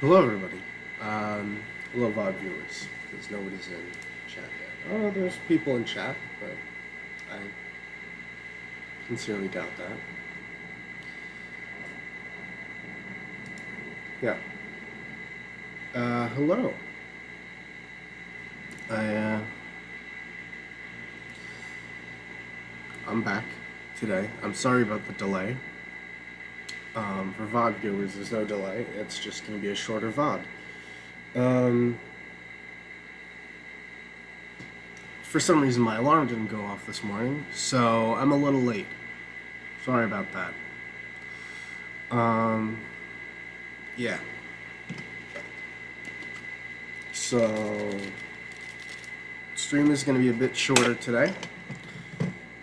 Hello, everybody. Hello, VOD viewers, because nobody's in chat yet. Oh, there's people in chat, but I sincerely doubt that. Yeah. Hello. I'm back today. I'm sorry about the delay. For VOD viewers, there's no delay. It's just going to be a shorter VOD. For some reason, my alarm didn't go off this morning, so I'm a little late. Sorry about that. Yeah. So, stream is going to be a bit shorter today,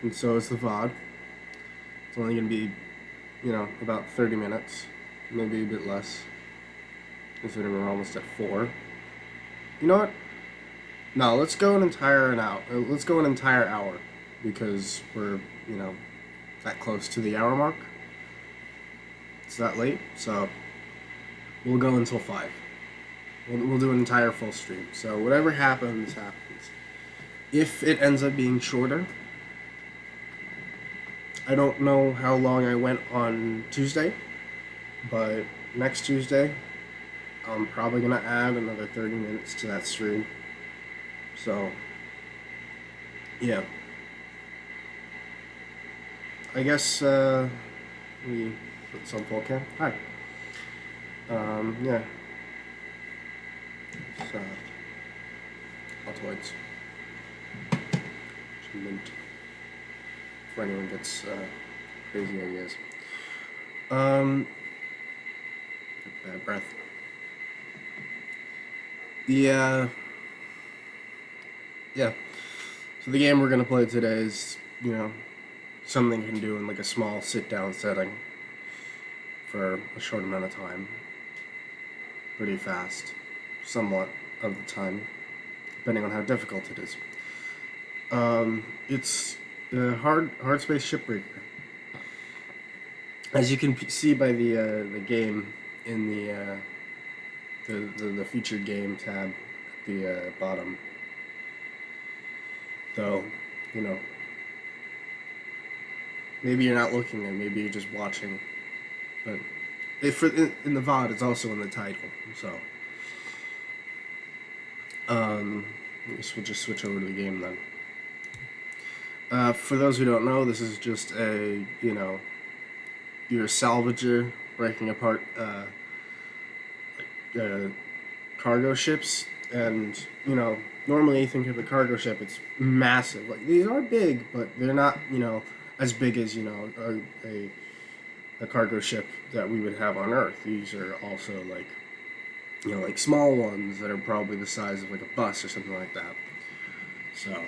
and so is the VOD. It's only going to be, about 30 minutes, maybe a bit less, considering we're almost at 4. You know what? No, let's go an entire hour, because we're, that close to the hour mark. It's that late, so we'll go until 5. We'll do an entire full stream. So whatever happens, happens. If it ends up being shorter, I don't know how long I went on Tuesday, but next Tuesday, I'm probably going to add another 30 minutes to that stream. So, yeah. I guess, we put some full cam. Hi. Yeah. So, Altoids. Mint. For anyone gets, crazy ideas. Bad breath. Yeah. So the game we're gonna play today is, something you can do in like a small sit-down setting for a short amount of time. Pretty fast, somewhat of the time, depending on how difficult it is. It's the Hardspace Shipbreaker. As you can see by the game in the featured game tab at the bottom. Though, maybe you're not looking and maybe you're just watching, but in the VOD it's also in the title, so I guess we'll just switch over to the game then. For those who don't know, this is just a, you're a salvager breaking apart cargo ships, and, normally you think of a cargo ship, it's massive. Like, these are big, but they're not, as big as, a cargo ship that we would have on Earth. These are also, like, like small ones that are probably the size of, like, a bus or something like that. So,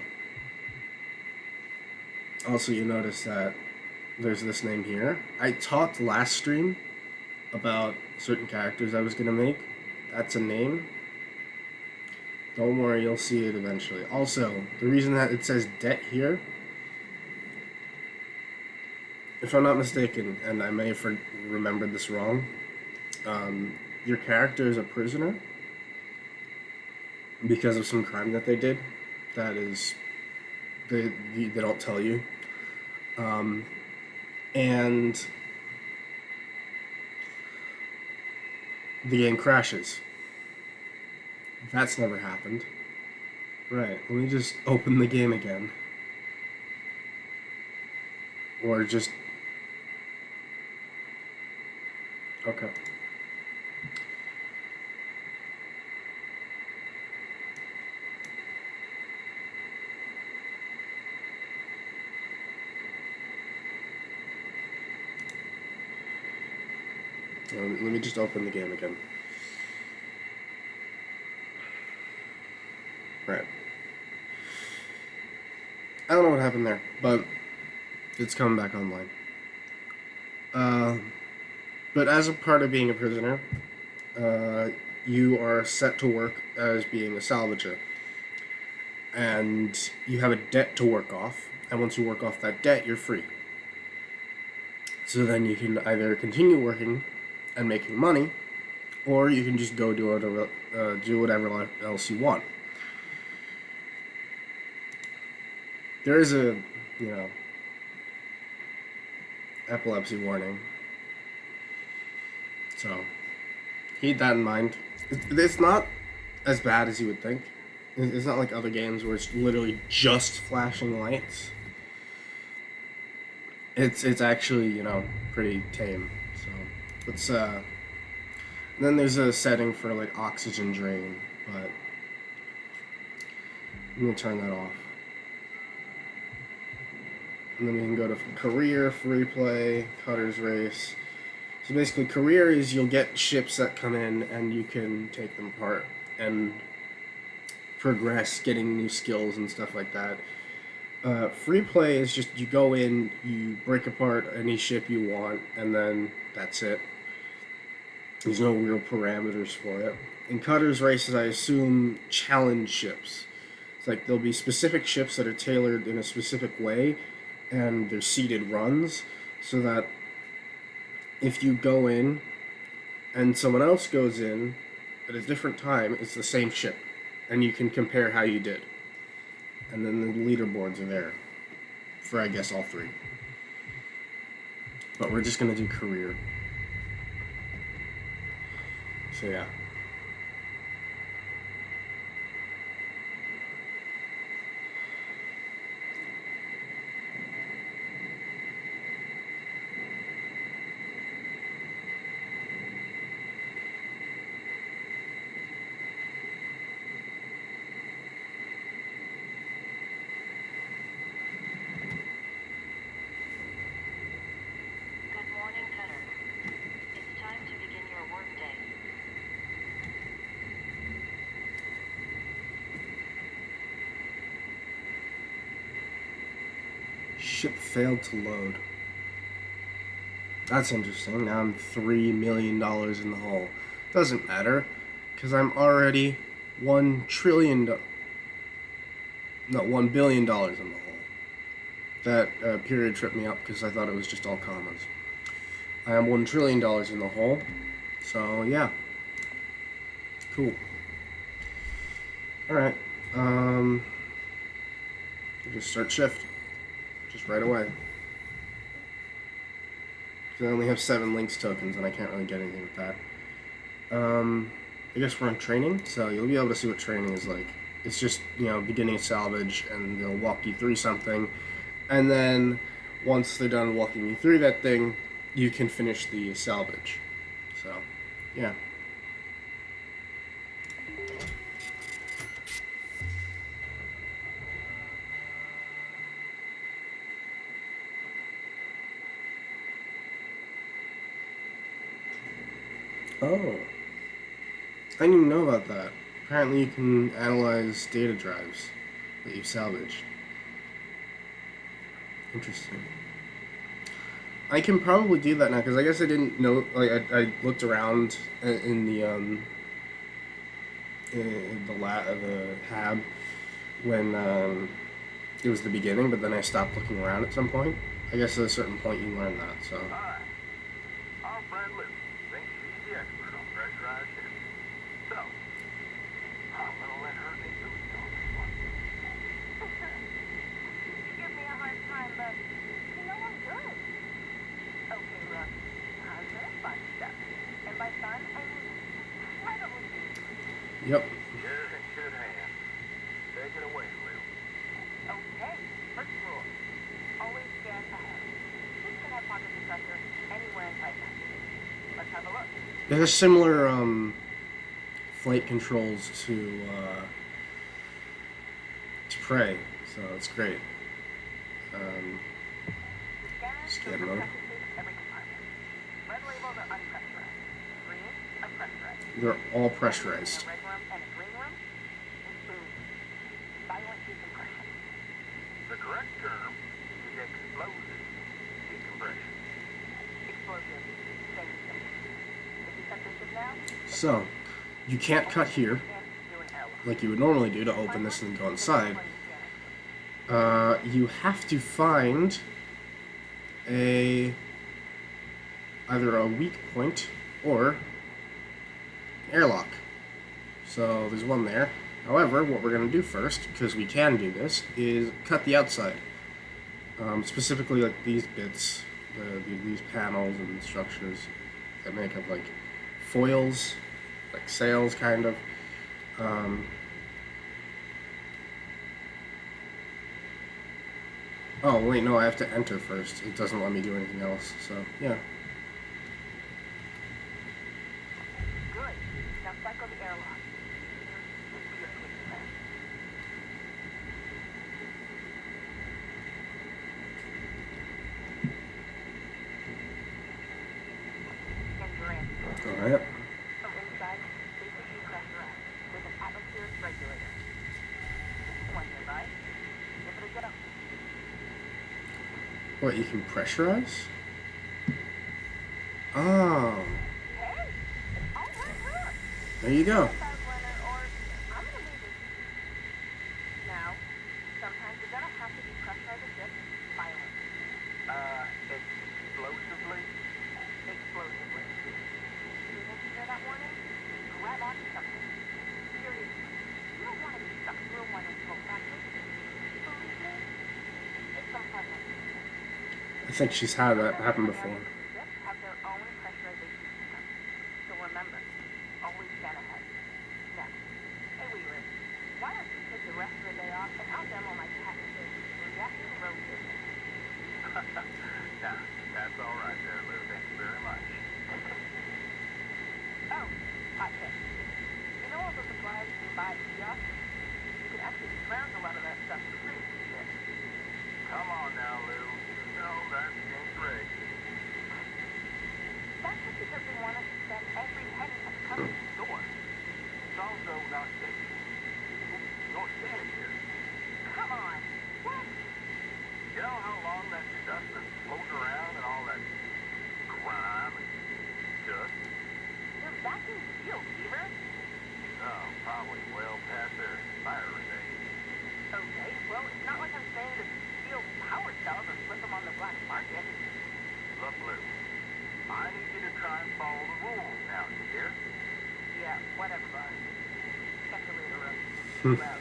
also you notice that there's this name here. I talked last stream about certain characters I was going to make. That's a name. Don't worry, you'll see it eventually. Also, the reason that it says debt here, if I'm not mistaken, and I may have remembered this wrong, your character is a prisoner because of some crime that they did. That is, they don't tell you. And the game crashes. That's never happened. Right, let me just open the game again. Or just... Okay. Let me just open the game again. Right. I don't know what happened there, but it's coming back online. But as a part of being a prisoner, you are set to work as being a salvager. And you have a debt to work off, and once you work off that debt, you're free. So then you can either continue working and making money, or you can just go do whatever else you want. There is a, epilepsy warning, so keep that in mind. It's not as bad as you would think. It's not like other games where it's literally just flashing lights. It's actually, pretty tame. So let's and then there's a setting for like oxygen drain, but I'm gonna turn that off. And then we can go to career, free play, cutter's race. So basically career is you'll get ships that come in and you can take them apart and progress, getting new skills and stuff like that. Free play is just you go in, you break apart any ship you want, and then that's it. There's no real parameters for it. In cutter's races, I assume challenge ships. It's like there'll be specific ships that are tailored in a specific way, and they're seeded runs, so that if you go in and someone else goes in at a different time, it's the same ship, and you can compare how you did. And then the leaderboards are there for, I guess, all three. But we're just going to do career. So yeah. Ship failed to load. That's interesting. Now I'm $3 million in the hole. Doesn't matter, because I'm already $1 billion in the hole. That period tripped me up because I thought it was just all commas. I am $1 trillion in the hole. So yeah. Cool. Alright. Just start shift. Just right away. I only have 7 links tokens and I can't really get anything with that. I guess we're on training, so you'll be able to see what training is like. It's just, beginning of salvage, and they'll walk you through something, and then once they're done walking you through that thing, you can finish the salvage. So, yeah. Oh. I didn't even know about that. Apparently you can analyze data drives that you've salvaged. Interesting. I can probably do that now, because I guess I didn't know, like, I looked around in the hab when it was the beginning, but then I stopped looking around at some point. I guess at a certain point you learn that, so. Hi. Our friend Liz thinks she's the expert on pressurized ships. So, I'm gonna let her take the lead on this one. You give me a hard time, but you know I'm good. Okay, look, I'm gonna fun stuff. And by fun, I mean incredibly easy. Yep. Good hand. Take it away, Liz. Okay, first rule. Always scan ahead. Ships can have pockets of pressure anywhere in Titan. Let's have a look. There's similar flight controls to Prey, so it's great. Scan mode. Every compartment. Red labels are unpressurized. Green are pressurized. They're all pressurized. A red room and a green room, and boom. Silent decompression. The correct term is explosive decompression. Explosive. Same thing. If you cut this ship now, So, you can't cut here, can't do an L. like you would normally do to open this and go inside. You have to find either a weak point or airlock. So there's one there. However, what we're going to do first, because we can do this, is cut the outside. Specifically like these bits, these panels and structures that make up like foils, like sails kind of. Oh wait, no, I have to enter first. It doesn't let me do anything else, so yeah. Good. Now cycle the airlock. This will be your safety plan. And you're in. Alright. From inside, safely depressurized with an atmospheric regulator. This one nearby. Give it a go. What, you can pressurize? Oh, Hey! All right, look! there you go. I'm gonna leave this. Now, sometimes you're gonna have to depressurize the ship violently. Explosively? Explosively. As soon as you hear that warning, grab onto something. Seriously, you don't want to be stuck through one of smoke factories. Believe me, it's some fun. I think she's had that happen before. Ships have their own pressurization system. So remember, always plan ahead. Now, hey Weaver, why don't you take the rest of the day off and I'll demo my patented reactor road system. Nah, that's all right there, Lou. Thank you very much. Oh, hot tip. You know all the supplies you can buy at kiosks? You can actually scrounge a lot of that stuff pretty cheap. Come on now, Lou. You know that ain't right. That's just because we want us to spend every penny at the company store. It's also not safe. You're standing here. Come on. What? You know how long that stuff's been floating around and all that grime and dust? They're vacuum sealed, Beaver. Oh, probably well past their expiry date. Okay, well, it's not like I'm saying to steal power cells and flip them on the black market. Look, Lou, I need you to try and follow the rules now, you hear? Yeah, whatever, bud. Catch you later, Rook. Well,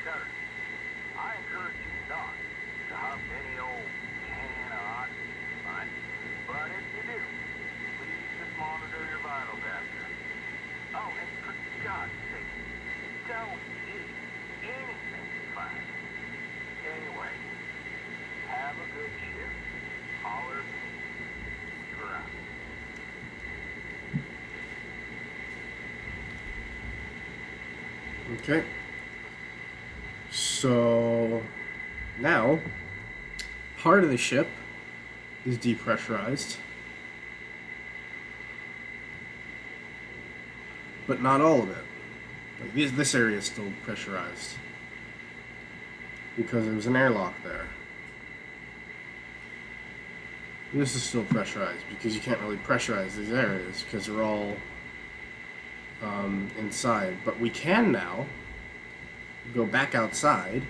Cutter, I encourage you not to hop any old can of oxygen, right? But if you do, please just monitor your vitals after. Oh, and for God's sake, don't eat anything you find. Anyway, have a good shift. Holler at me. You're out. Okay. So now part of the ship is depressurized, but not all of it. Like this area is still pressurized because there was an airlock there. This is still pressurized because you can't really pressurize these areas because they're all inside. But we can now go back outside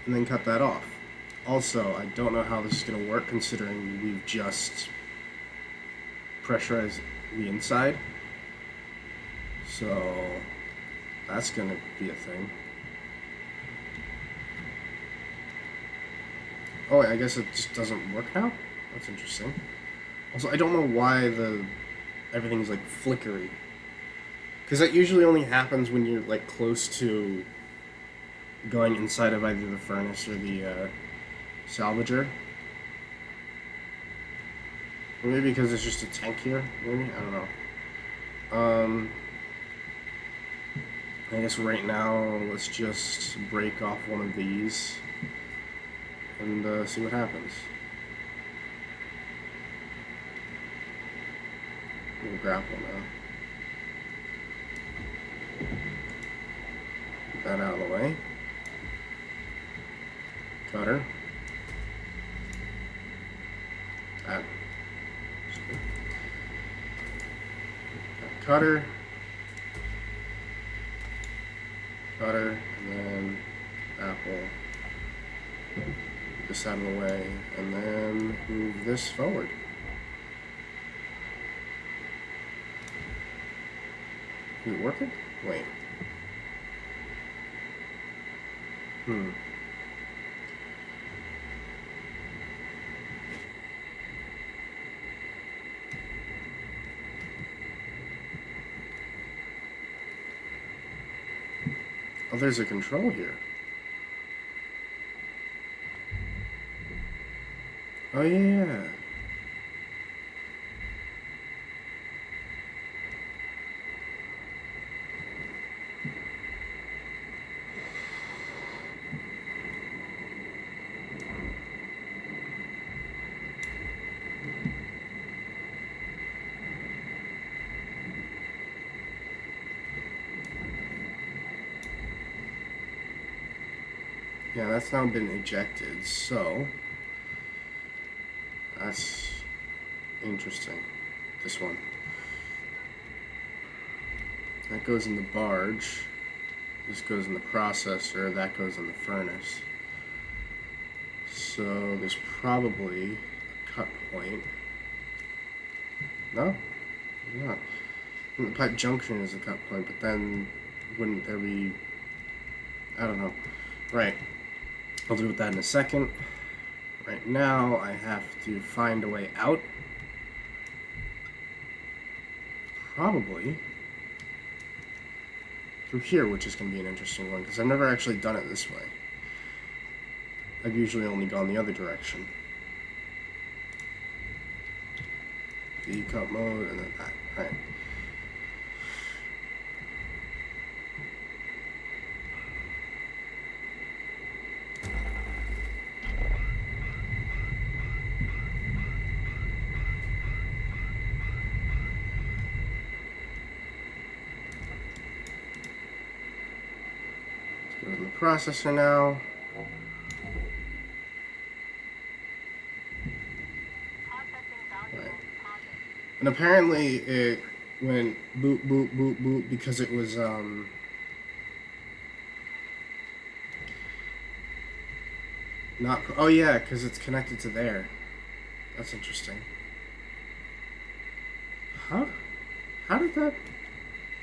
and then cut that off. Also, I don't know how this is going to work considering we've just pressurized the inside. So that's going to be a thing. Oh, I guess it just doesn't work now? That's interesting. Also, I don't know why everything's like flickery. Because that usually only happens when you're like close to going inside of either the furnace or the salvager. Or maybe because it's just a tank here, maybe? I don't know. I guess right now, let's just break off one of these and see what happens. We'll grapple now. Get that out of the way. Cutter. That. Cutter. Cutter, and then apple. This out of the way, and then move this forward. Is it working? Wait. Oh, there's a control here. Oh, yeah. Yeah, that's now been ejected, so that's interesting. This one. That goes in the barge. This goes in the processor. That goes in the furnace. So there's probably a cut point. No? Not. The pipe junction is a cut point, but then wouldn't there be... I don't know. Right. I'll deal with that in a second. Right now, I have to find a way out. Probably through here, which is going to be an interesting one, because I've never actually done it this way. I've usually only gone the other direction. V cut mode, and then that. Alright. Go to the processor now. Right. And apparently it went boop, boop, boop, boop because it was, not, oh yeah, because it's connected to there. That's interesting. Huh? How did that,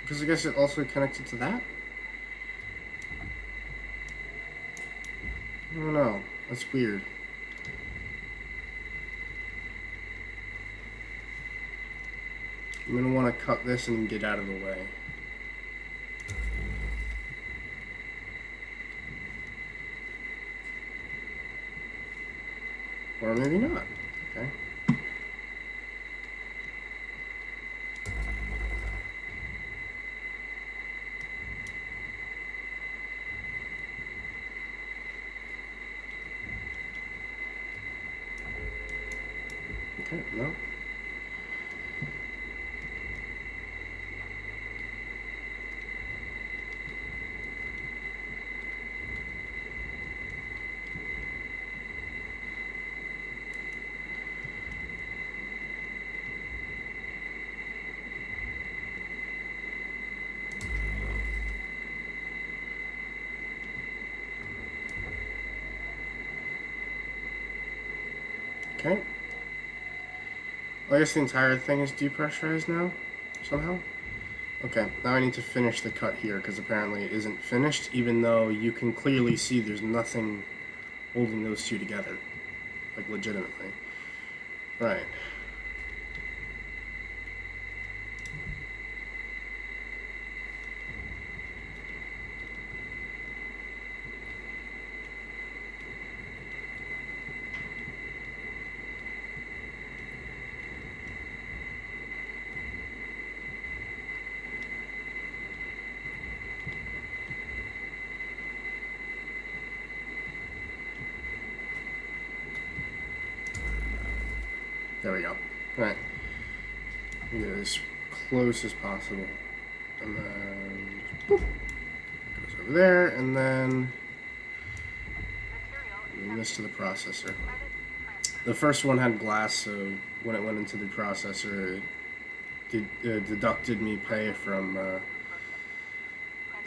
because I guess it also connected to that? I don't know. That's weird. I'm gonna want to cut this and get out of the way. Or maybe not. Okay. Okay, no. Okay. Well, I guess the entire thing is depressurized now, somehow. Okay, now I need to finish the cut here, because apparently it isn't finished, even though you can clearly see there's nothing holding those two together. Like, legitimately. Right. There we go. Right. Get it as close as possible. And then, boop, goes over there, and then move this to the processor. The first one had glass, so when it went into the processor, it deducted me pay from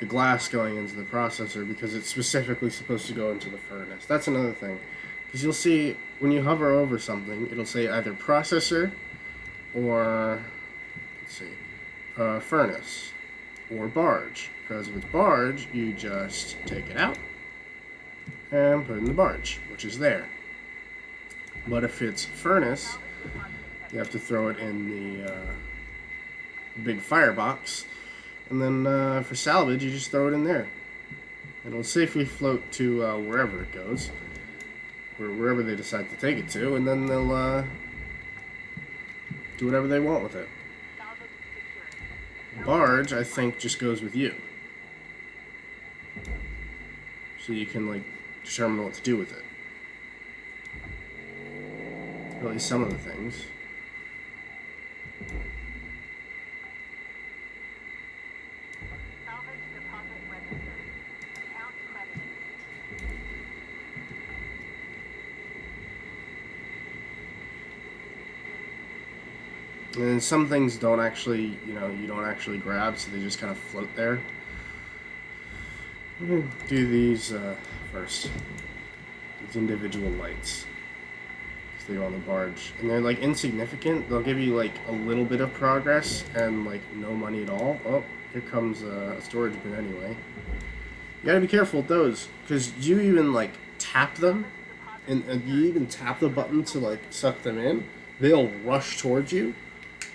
the glass going into the processor because it's specifically supposed to go into the furnace. That's another thing. Because you'll see, when you hover over something, it'll say either processor or, let's see, furnace. or barge. Because if it's barge, you just take it out and put it in the barge, which is there. But if it's furnace, you have to throw it in the big firebox, and then for salvage, you just throw it in there. It'll safely float to wherever it goes, or wherever they decide to take it to, and then they'll do whatever they want with it. Barge, I think, just goes with you. So you can, like, determine what to do with it. At least some of the things. Salvage deposit registered. Account credited. And then some things don't actually, you don't actually grab, so they just kind of float there. I'm going to do these first. These individual lights. Because they go on the barge. And they're, like, insignificant. They'll give you, like, a little bit of progress and, like, no money at all. Oh, here comes a storage bin anyway. You gotta be careful with those. Because you even, like, tap them. And you even tap the button to, like, suck them in. They'll rush towards you.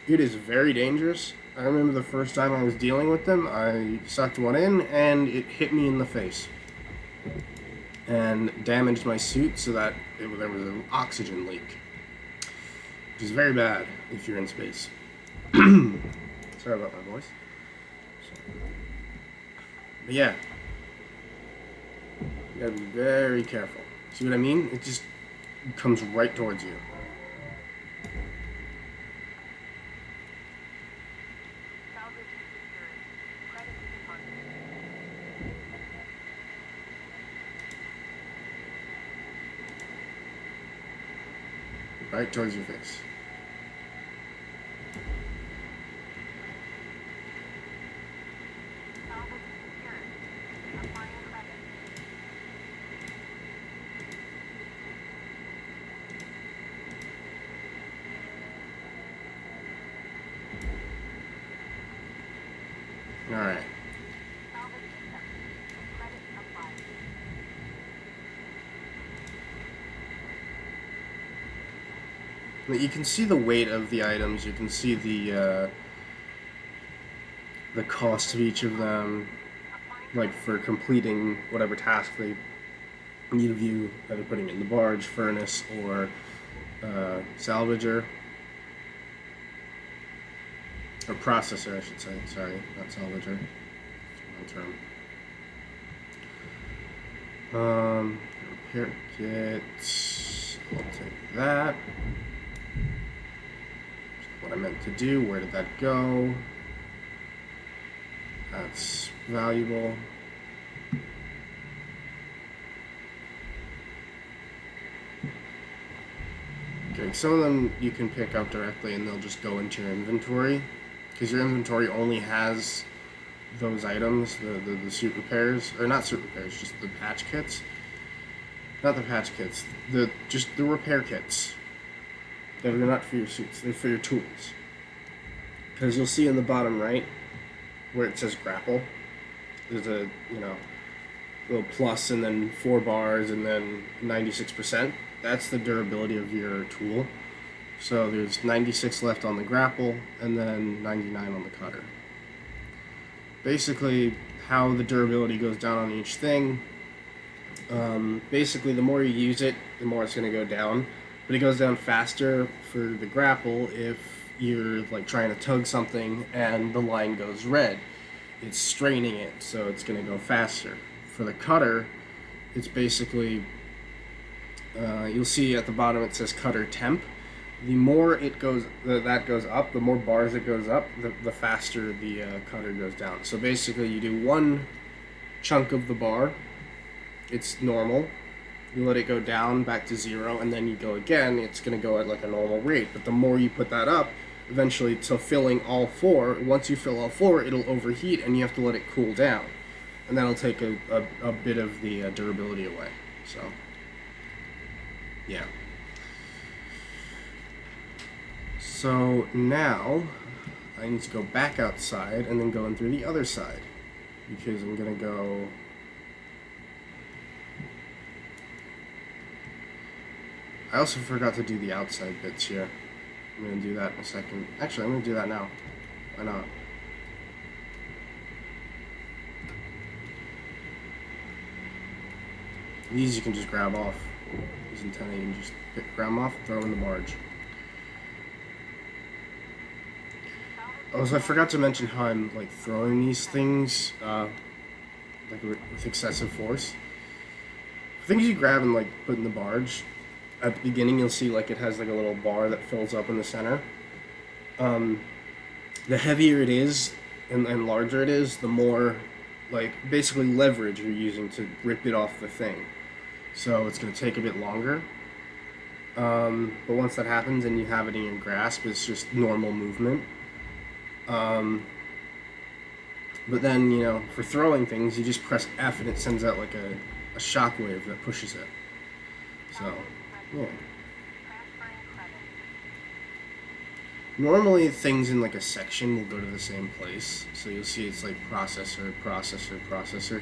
It is very dangerous. I remember the first time I was dealing with them, I sucked one in, and it hit me in the face. And damaged my suit so that there was an oxygen leak. Which is very bad if you're in space. Sorry about my voice. But yeah. You gotta be very careful. See what I mean? It just comes right towards you. Right towards your face. All right. You can see the weight of the items. You can see the cost of each of them, like for completing whatever task they need of you, either putting it in the barge, furnace, or salvager, or processor, I should say. Sorry, not salvager. It's the wrong term. Repair kit. I'll take that. What I meant to do, where did that go? That's valuable. Okay, some of them you can pick up directly and they'll just go into your inventory, because your inventory only has those items, the suit repairs, or not suit repairs, just the patch kits. Not the patch kits, just the repair kits. That are not for your suits, they're for your tools. Because you'll see in the bottom right, where it says grapple, there's a, little plus and then 4 bars and then 96%. That's the durability of your tool. So there's 96 left on the grapple and then 99 on the cutter. Basically, how the durability goes down on each thing, basically the more you use it, the more it's going to go down. But it goes down faster for the grapple if you're like trying to tug something and the line goes red. It's straining it, so it's going to go faster. For the cutter, it's basically, you'll see at the bottom it says cutter temp. The more it goes, that goes up, the more bars it goes up, the faster the cutter goes down. So basically you do one chunk of the bar, it's normal. You let it go down back to 0, and then you go again, it's going to go at like a normal rate. But the more you put that up, eventually to filling all 4, once you fill all 4, it'll overheat and you have to let it cool down. And that'll take a bit of the durability away. So, yeah. So now, I need to go back outside and then go in through the other side, because I'm gonna go. I also forgot to do the outside bits here. I'm gonna do that in a second. Actually, I'm gonna do that now. Why not? These you can just grab off. These antennae you can just grab them off, throw in the barge. Also, I forgot to mention how I'm like throwing these things like with excessive force. Things you grab and like put in the barge. At the beginning, you'll see like it has like a little bar that fills up in the center. The heavier it is and larger it is, the more like basically leverage you're using to rip it off the thing. So it's going to take a bit longer. But once that happens and you have it in your grasp, it's just normal movement. But then, you know, for throwing things, you just press F and it sends out like a shockwave that pushes it. So, yeah. Normally things in like a section will go to the same place. So you'll see it's like processor, processor, processor.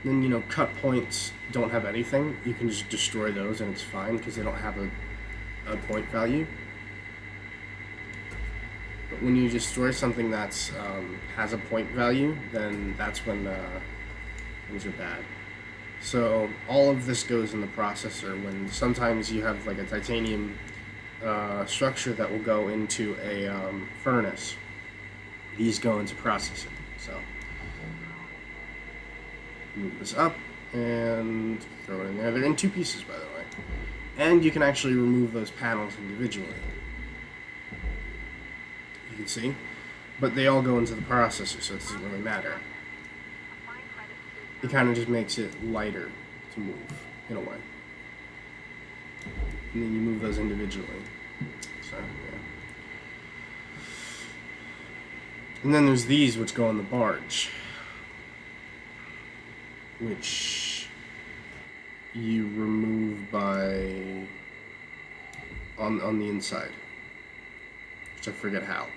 Then, you know, cut points don't have anything. You can just destroy those and it's fine because they don't have a point value. But when you destroy something that's has a point value, then that's when things are bad. So all of this goes in the processor. When sometimes you have like a titanium structure that will go into a furnace, these go into processor. So move this up and throw it in there. They're in 2 pieces, by the way. And you can actually remove those panels individually. You can see, but they all go into the processor, so it doesn't really matter. It kind of just makes it lighter to move, in a way. And then you move those individually. So, yeah. And then there's these which go on the barge, which you remove by on the inside, which I forget how.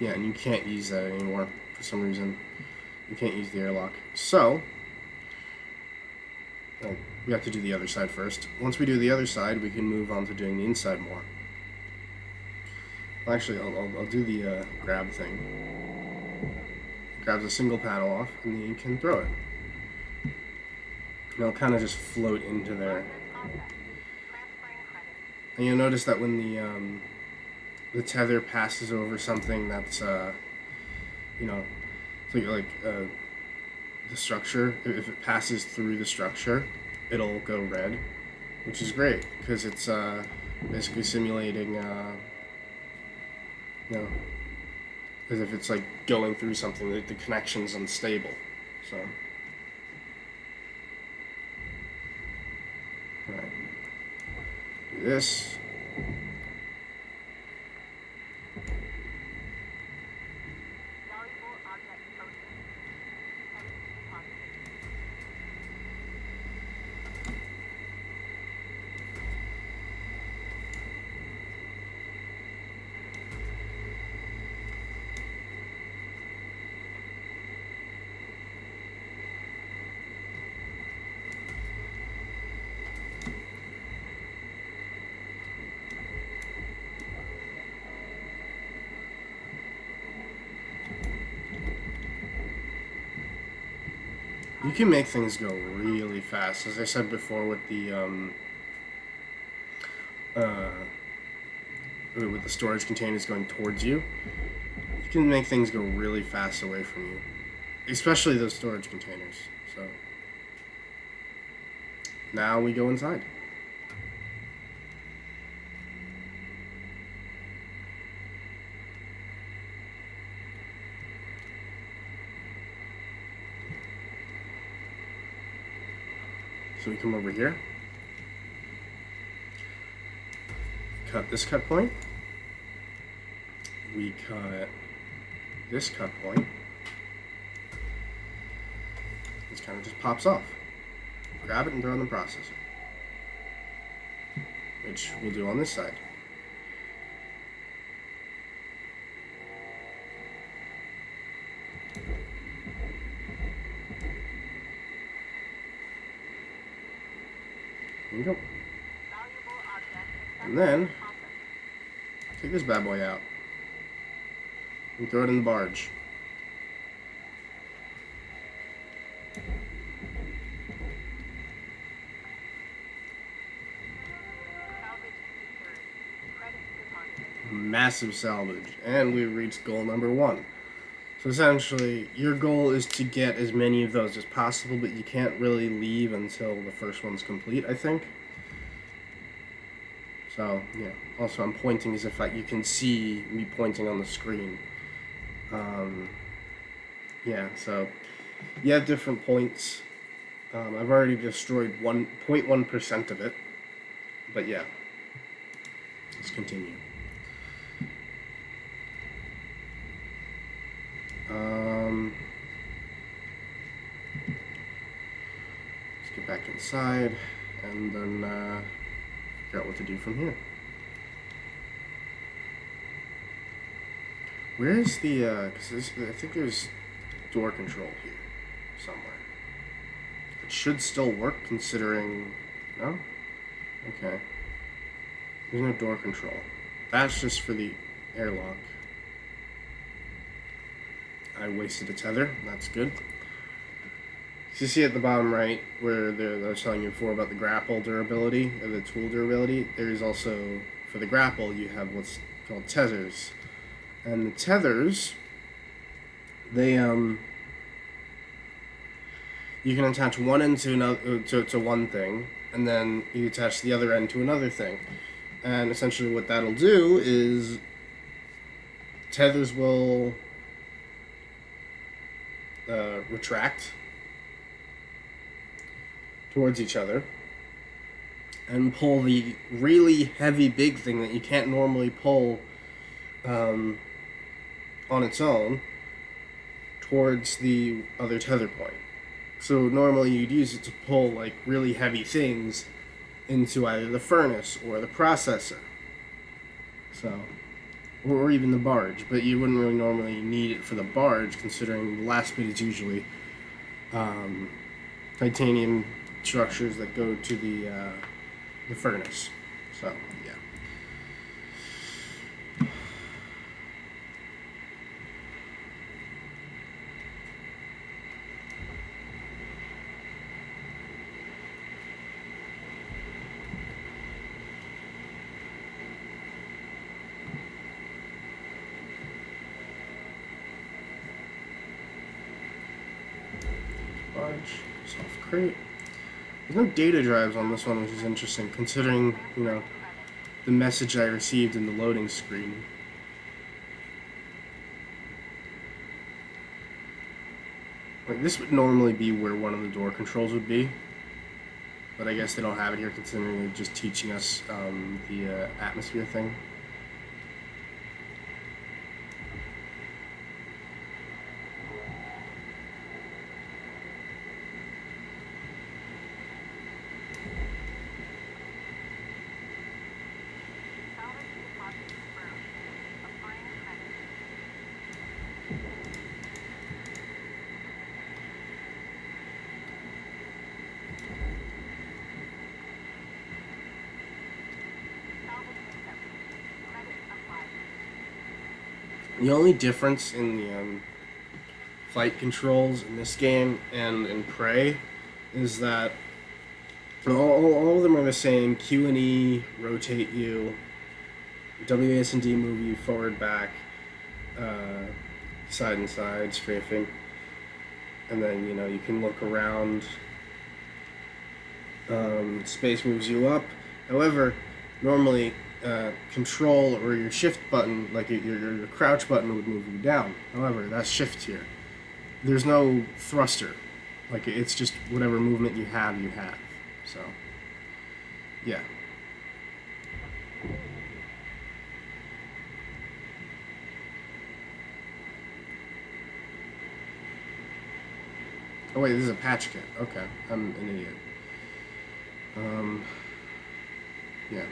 Yeah, and you can't use that anymore for some reason. You can't use the airlock. So, well, we have to do the other side first. Once we do the other side, we can move on to doing the inside more. Well, actually, I'll do the grab thing. Grabs a single panel off, and then you can throw it. And it'll kind of just float into there. And you'll notice that when the tether passes over something that's, you know, like the structure, if it passes through the structure, it'll go red, which is great, because it's basically simulating, you know, as if it's like going through something, that the connection's unstable, so. Alright. Do this. You can make things go really fast. As I said before, with the storage containers going towards you, you can make things go really fast away from you, especially those storage containers. So now we go inside. So we come over here, cut this cut point, we cut this cut point, let's kind of just pops off. Grab it and throw it in the processor, which we'll do on this side. There you go. And then take this bad boy out and throw it in the barge. Massive salvage, and we reached goal number 1. So essentially, your goal is to get as many of those as possible, but you can't really leave until the first one's complete, I think. So, yeah. Also, I'm pointing as if you can see me pointing on the screen. Yeah, so you have different points. I've already destroyed 1.1% of it, but yeah. Let's continue. Let's get back inside and then figure out what to do from here. Where is the, because I think there's door control here somewhere. It should still work considering, no? Okay. There's no door control. That's just for the airlock. I wasted a tether. That's good. So you see at the bottom right where I was telling you before about the grapple durability, or the tool durability, there's also, for the grapple, you have what's called tethers. And the tethers, they, you can attach one end to another, to one thing, and then you attach the other end to another thing. And essentially what that'll do is tethers will retract towards each other and pull the really heavy big thing that you can't normally pull on its own towards the other tether point. So normally you'd use it to pull like really heavy things into either the furnace or the processor, so, or even the barge, but you wouldn't really normally need it for the barge, considering the last bit is usually titanium structures that go to the furnace. So yeah. Barge, soft crate. There's no data drives on this one, which is interesting, considering, you know, the message I received in the loading screen. Like, this would normally be where one of the door controls would be, but I guess they don't have it here, considering they're just teaching us the atmosphere thing. The only difference in the flight controls in this game and in Prey is that all of them are the same. Q and E rotate you, WAS and D move you forward, back, side and side, strafing, and then, you know, you can look around. Space moves you up. However, normally control or your shift button, like your crouch button, would move you down. However, that's shift here. There's no thruster. Like, it's just whatever movement you have, you have. So, yeah. Oh wait, this is a patch kit. Okay, I'm an idiot. Yeah.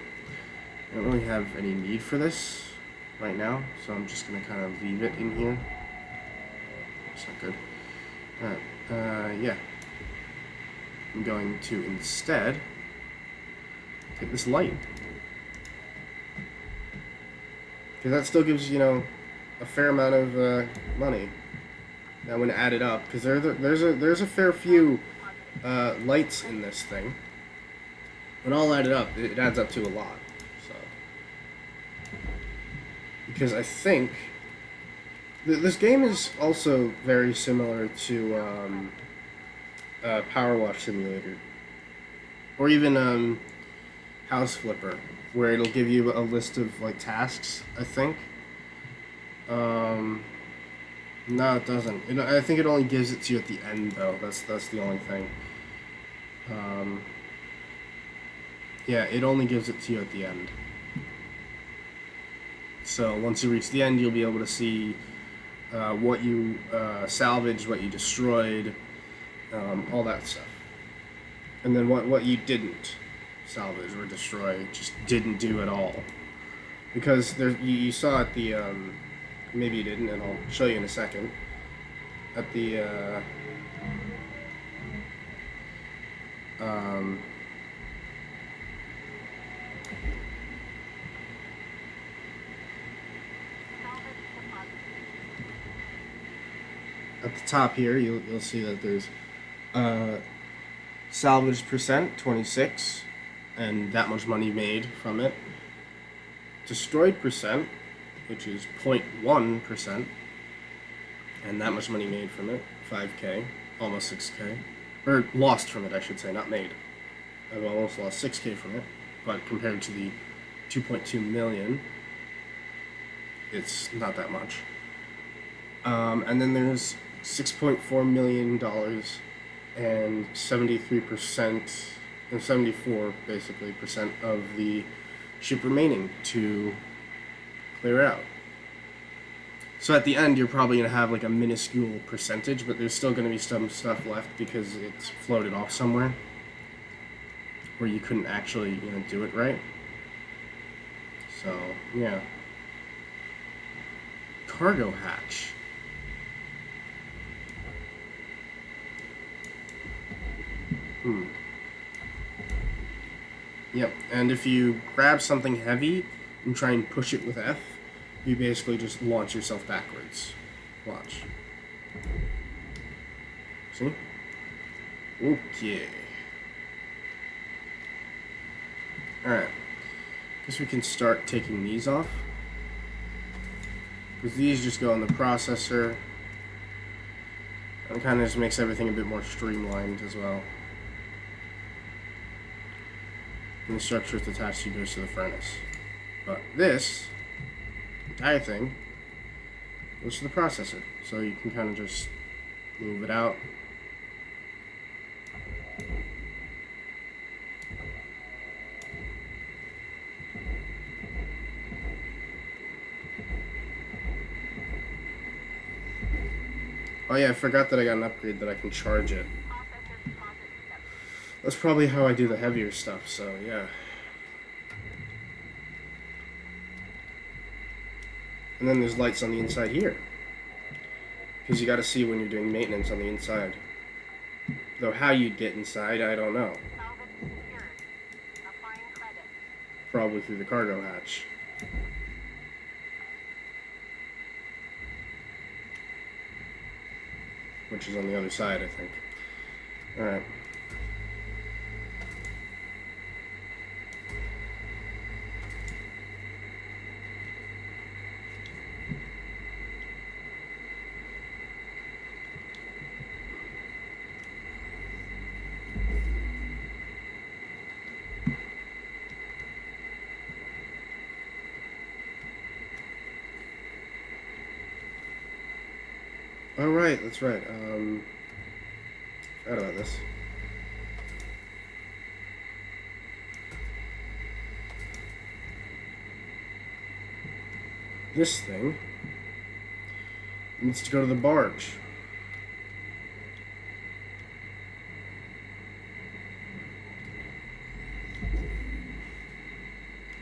I don't really have any need for this right now, so I'm just gonna kind of leave it in here. It's not good. Alright, yeah. I'm going to instead take this light. Because that still gives, you know, a fair amount of money. Now when added up, because there's a fair few lights in this thing. When all added up, it adds up to a lot. So, because I think this game is also very similar to Power Wash Simulator, or even House Flipper, where it'll give you a list of like tasks. I think. No, it doesn't. I think it only gives it to you at the end, though. That's the only thing. Yeah, it only gives it to you at the end. So once you reach the end, you'll be able to see what you salvaged, what you destroyed, all that stuff. And then what you didn't salvage or destroy, just didn't do at all. Because you saw at the, maybe you didn't, and I'll show you in a second, at the, at the top here, you'll see that there's salvaged percent 26, and that much money made from it. Destroyed percent, which is 0.1%, and that much money made from it, 5K, almost 6K, or lost from it, I should say, not made. I've almost lost 6K from it, but compared to the 2.2 million, it's not that much. And then there's $6.4 million and 73% and 74 basically percent of the ship remaining to clear out. So at the end, you're probably going to have like a minuscule percentage, but there's still going to be some stuff left because it's floated off somewhere where you couldn't actually, you know, do it right. So, yeah. Cargo hatch. Yep, and if you grab something heavy and try and push it with F, you basically just launch yourself backwards. Watch. See? Okay. Alright. Guess we can start taking these off. Because these just go in the processor. And it kind of just makes everything a bit more streamlined as well. And the structure it's attached to goes to the furnace. But this entire thing goes to the processor. So you can kind of just move it out. Oh yeah, I forgot that I got an upgrade that I can charge it. That's probably how I do the heavier stuff, so yeah. And then there's lights on the inside here. Because you gotta see when you're doing maintenance on the inside. Though how you'd get inside, I don't know. Probably through the cargo hatch. Which is on the other side, I think. Alright. Oh, right, that's right. Forgot about this. This thing needs to go to the barge.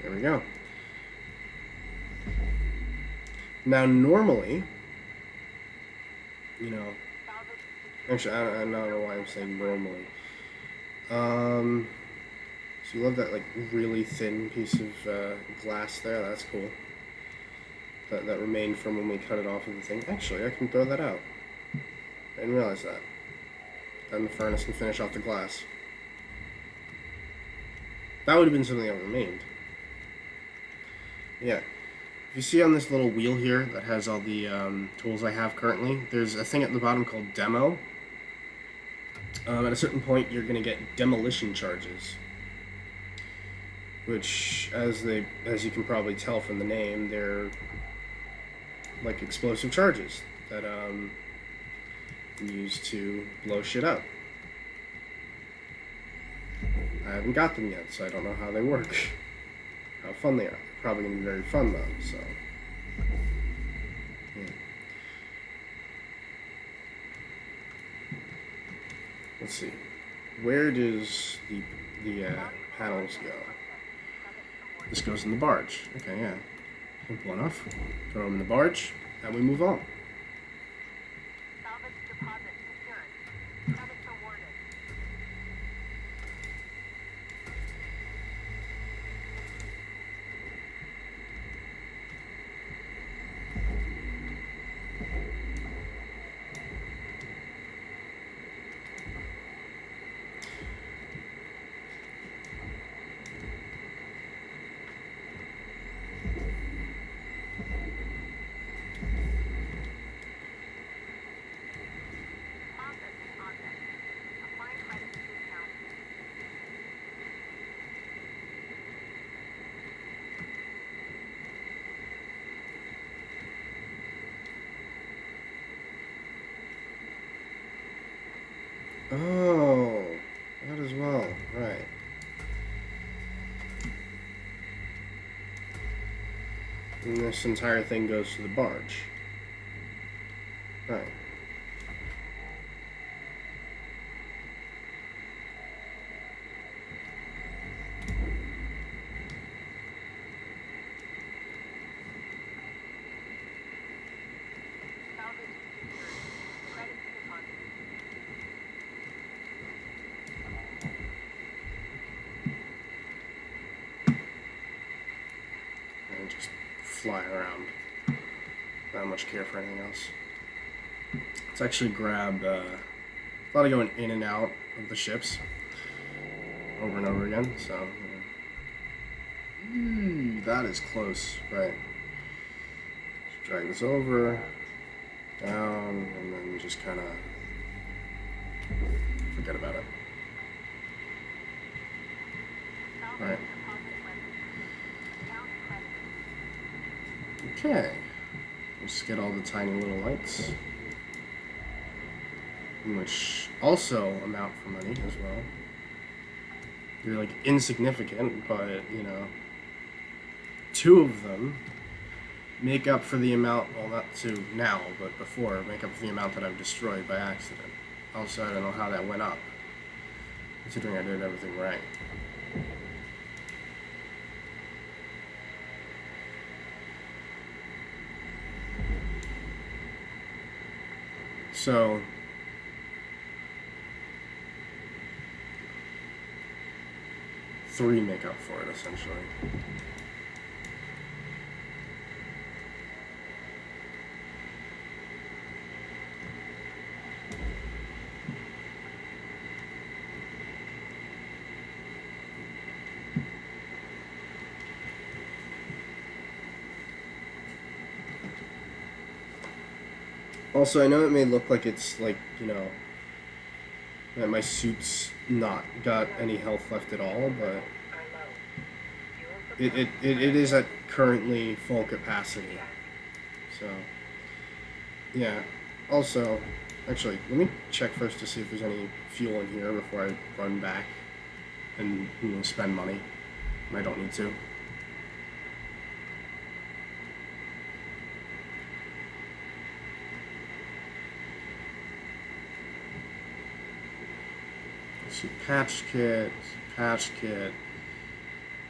There we go. Now, normally, you know, actually, I don't know why I'm saying normally. So you love that, like, really thin piece of glass there. That's cool. That remained from when we cut it off of the thing. Actually, I can throw that out. I didn't realize that. In the furnace and finish off the glass. That would have been something that remained. Yeah. If you see on this little wheel here that has all the tools I have currently, there's a thing at the bottom called Demo. At a certain point, you're going to get demolition charges. Which, as you can probably tell from the name, they're like explosive charges that used to blow shit up. I haven't got them yet, so I don't know how they work, how fun they are. Probably gonna be very fun though. So, yeah. Let's see, where does the panels go? This goes in the barge. Okay, yeah, simple enough. Throw them in the barge, and we move on. Salvage deposit secured. Credits awarded. Processing object. Applying credits to account. Oh, that as well, right. And this entire thing goes to the barge. Right. Salvage secured. Credits deposited. And just fly around. Not much care for anything else. Let's actually grab a lot of going in and out of the ships over and over again. So, that is close, right? Just drag this over, down, and then just kind of forget about it. Salvage Right. deposit ready. Account credited. Okay. Let's get all the tiny little lights, which also amount for money as well. They're like insignificant, but you know, 2 of them make up for the amount, well, not 2 now, but before, make up for the amount that I've destroyed by accident. Also, I don't know how that went up, considering I did everything right. So, three make up for it, essentially. Also, I know it may look like it's like, you know, that my suit's not got any health left at all, but it is at currently full capacity. So, yeah. Also, actually, let me check first to see if there's any fuel in here before I run back and, you know, spend money. I don't need to. See, patch kit,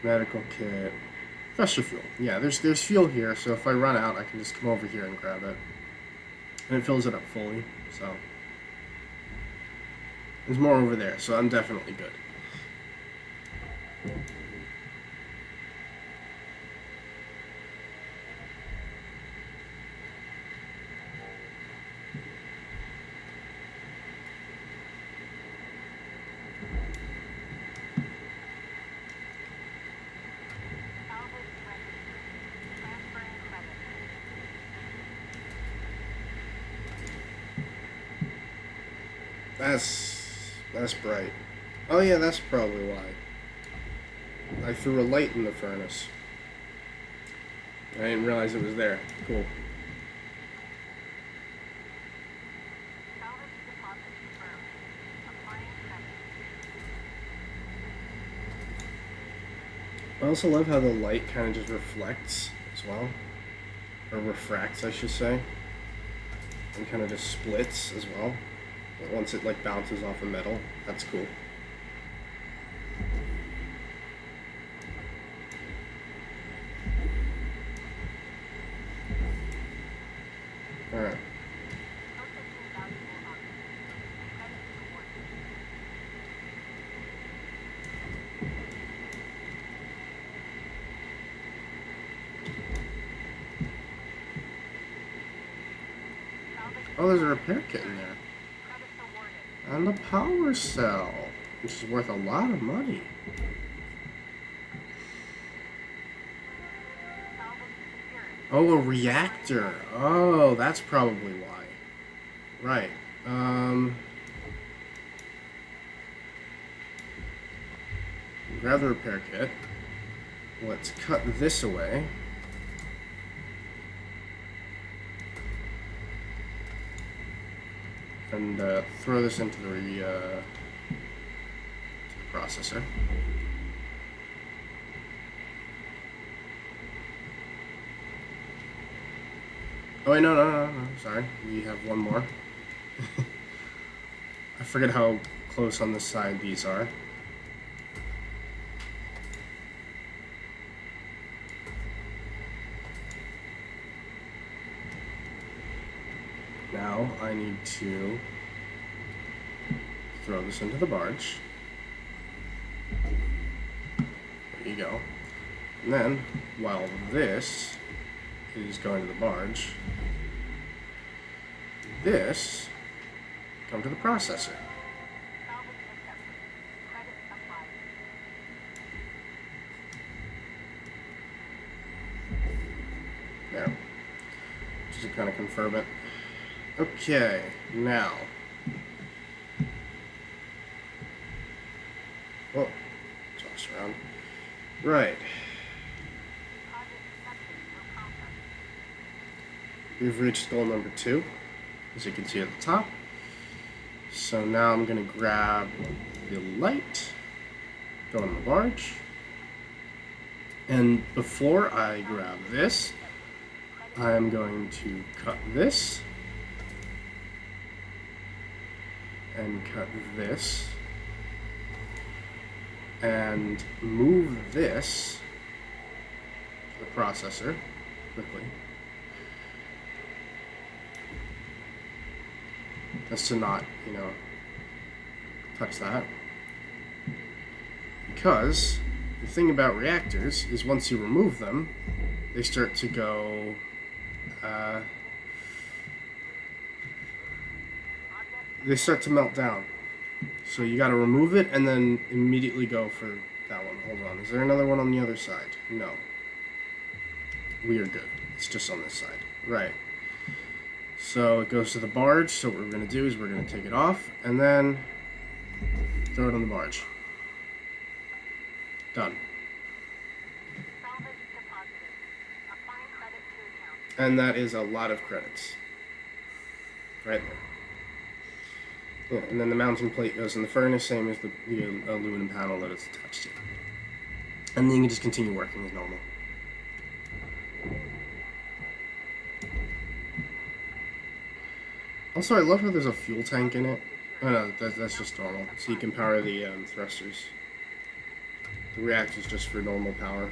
medical kit, Pressure fuel. Yeah, there's fuel here, so if I run out, I can just come over here and grab it. And it fills it up fully, so. There's more over there, so I'm definitely good. That's bright. Oh yeah, that's probably why. I threw a light in the furnace. I didn't realize it was there. Cool. I also love how the light kind of just reflects as well. Or refracts, I should say. And kind of just splits as well. But once it like bounces off of metal, that's cool. Alright. Oh, there's a repair kit in there. And a power cell, which is worth a lot of money. Oh, a reactor. Oh, that's probably why. Right. Grab the repair kit. Let's cut this away. And throw this into the processor. Oh wait, no, sorry. We have one more. I forget how close on this side these are. Now I need to throw this into the barge. There you go. And then, while this is going to the barge, this come to the processor. There. Just to kind of confirm it. Okay, now. Oh, toss around. Right. We've reached goal number 2, as you can see at the top. So now I'm going to grab the light, go on the barge, and before I grab this, I'm going to cut this, and cut this, and move this to the processor quickly. Just to not, touch that. Because the thing about reactors is once you remove them, they start to go, they start to melt down. So you gotta remove it and then immediately go for that one. Hold on, is there another one on the other side? No. We are good. It's just on this side. Right. So it goes to the barge, so what we're going to do is we're going to take it off, and then throw it on the barge. Done. And that is a lot of credits. Right there. Yeah, and then the mounting plate goes in the furnace, same as the aluminum panel that it's attached to. And then you can just continue working as normal. Also, I love how there's a fuel tank in it. Oh no, that's just normal. So you can power the thrusters. The reactor's just for normal power.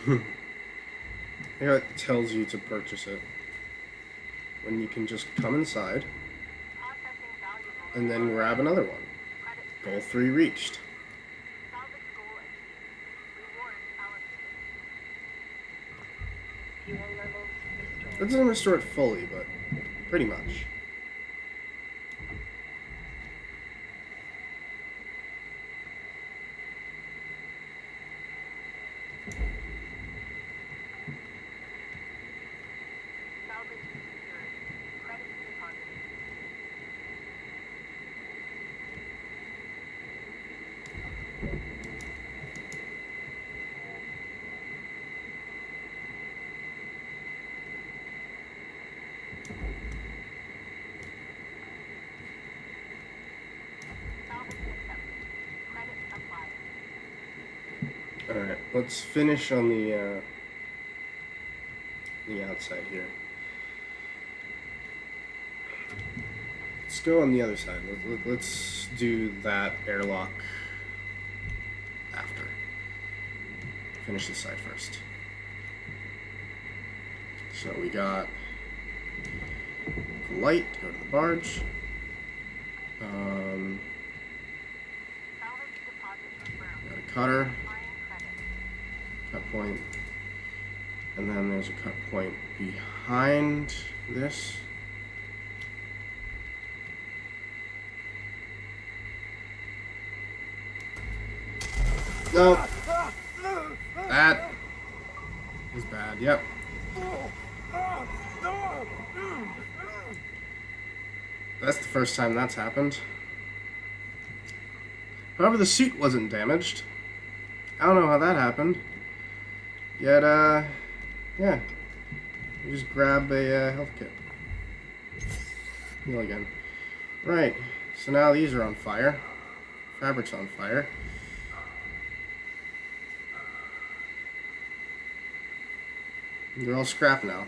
Here it tells you to purchase it. When you can just come inside Processing valuable and then grab another one. credit. Goal 3 reached. Salvage goal achieved. Rewards allocated. Fuel levels restored. That doesn't restore it fully, but pretty much. Salvage secured. Credits deposited. Salvage accepted. Credits applied. Alright, let's finish on the outside here. Let's go on the other side. Let's do that airlock after. Finish this side first. So we got the light to go to the barge. Salvage deposit confirmed. Got a cutter, Applying credit. cut point, and then there's a cut point behind this. No, that is bad. Yep. That's the first time that's happened. However, the suit wasn't damaged. I don't know how that happened. Yet, yeah. You just grab a health kit. Heal again. Right. So now these are on fire. Fabric's on fire. They're all scrap now.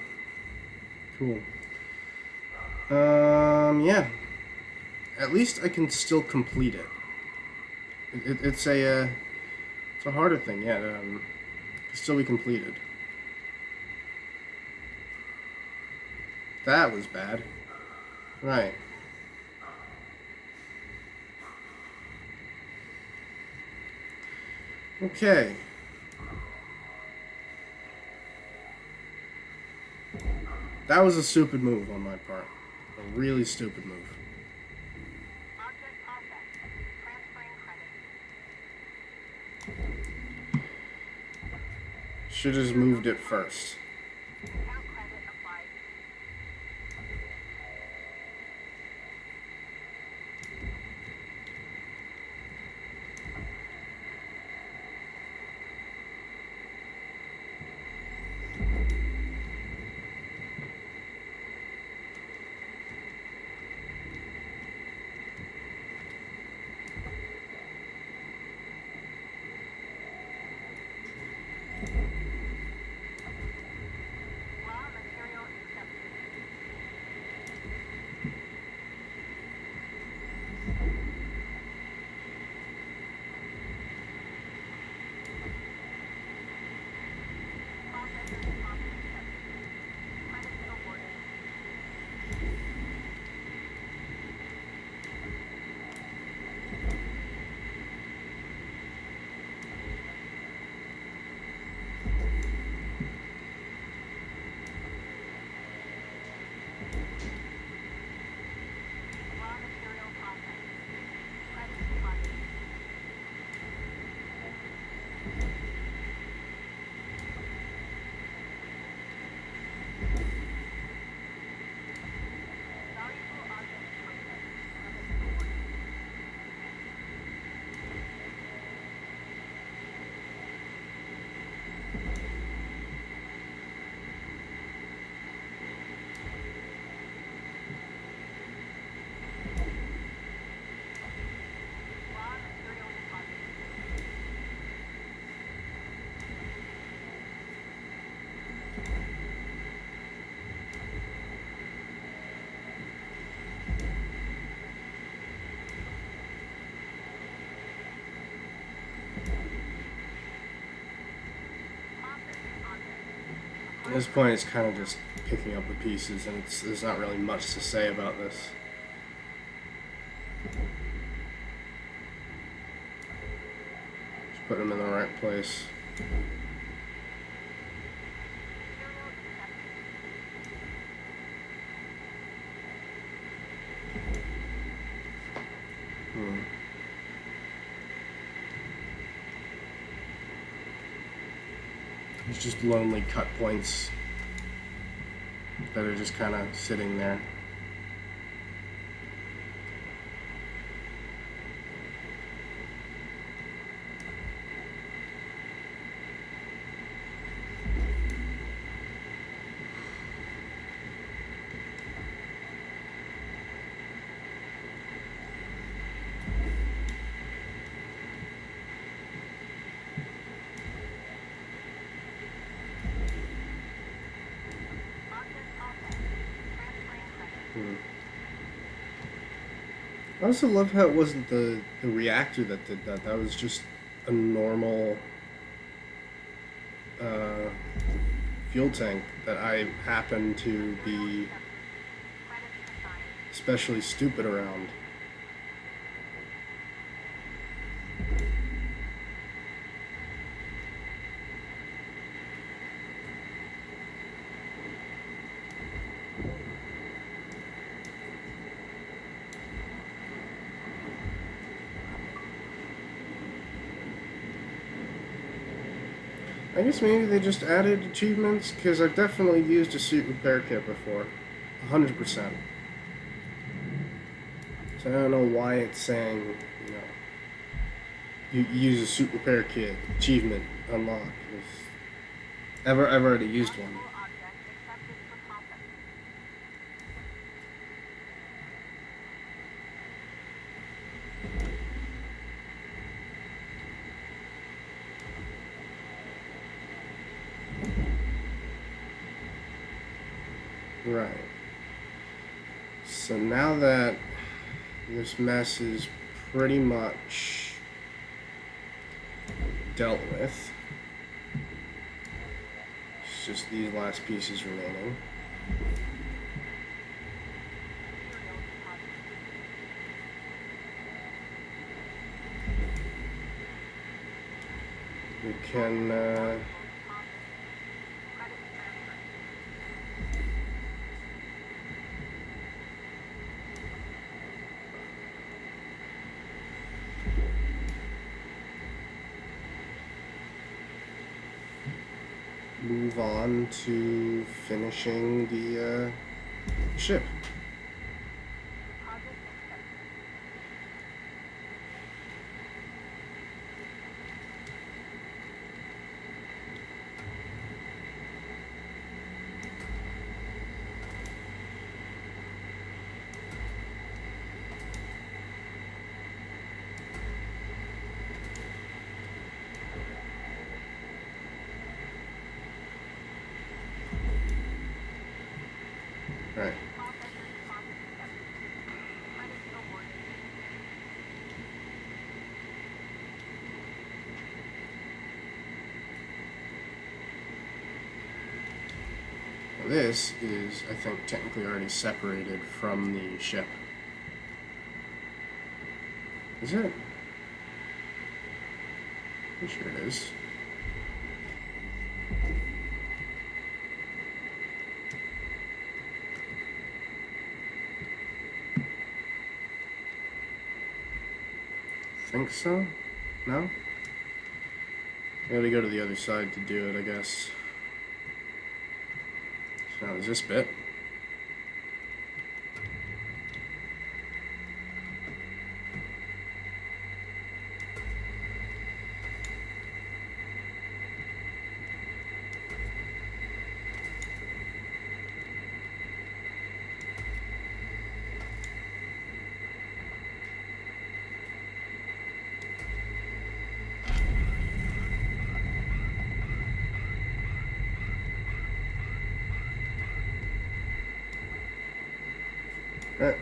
Cool. Yeah. At least I can still complete it. It's a harder thing, yeah. Can still be completed. That was bad. Right. Okay. That was a stupid move on my part. A really stupid move. Object processed. Transferring credit. Should have just moved it first. Account credit applied. At this point, it's kind of just picking up the pieces, and there's not really much to say about this. Just put them in the right place. It's just lonely cut points that are just kind of sitting there. I also love how it wasn't the reactor that did that. That was just a normal fuel tank that I happen to be especially stupid around. I guess maybe they just added achievements, because I've definitely used a suit repair kit before. 100%. So I don't know why it's saying, you use a suit repair kit, achievement, unlocked. I've already used one. Right. So now that this mess is pretty much dealt with, it's just these last pieces remaining. We can move on to finishing the ship. Right. Now this is, I think, technically already separated from the ship. Is it? I'm sure it is. Think so? No? I gotta go to the other side to do it, I guess. So now there's this bit. Alright.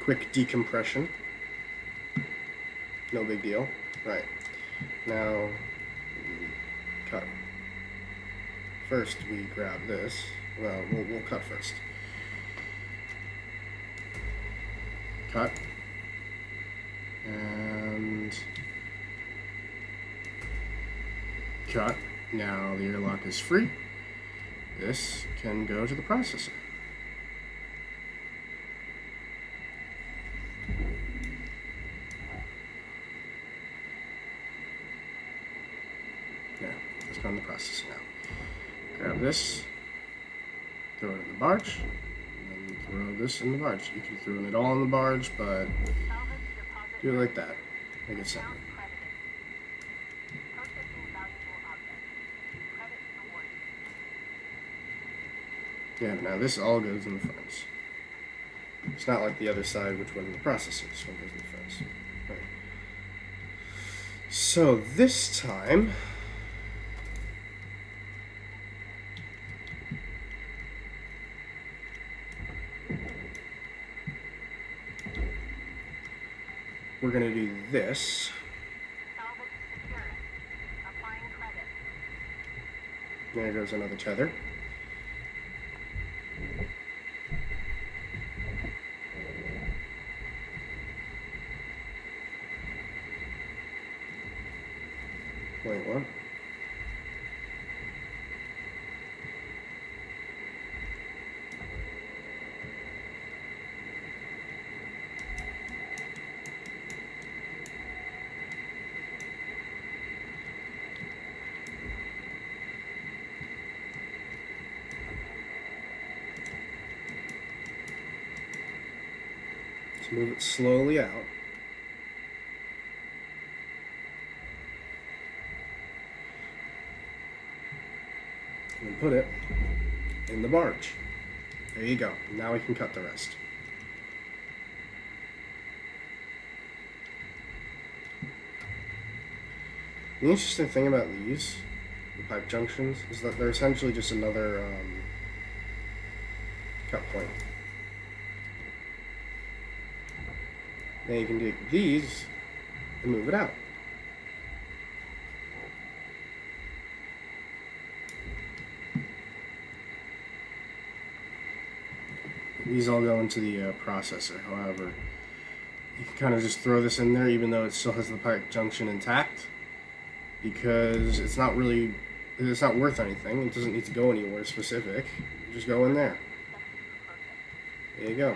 Quick decompression. No big deal. Right. Now, cut. first we grab this. Well, we'll cut first. Cut. And cut. Now the airlock is free. This can go to the processor. There, it's gone to the processor now. Grab this, throw it in the barge, and then throw this in the barge. You can throw it all in the barge, but do it like that. Make it simple. Yeah, now this all goes in the furnace. It's not like the other side, which went in the processor. This one goes in the furnace. Right. So this time, we're going to do this. There goes another tether. Wait, what? Let's move it slowly out. And put it in the barge. There you go. Now we can cut the rest. The interesting thing about these, the pipe junctions, is that they're essentially just another cut point. Then you can take these and move it out. These all go into the processor. However, you can kind of just throw this in there even though it still has the pipe junction intact, because it's not worth anything. It doesn't need to go anywhere specific. Just go in there. There you go.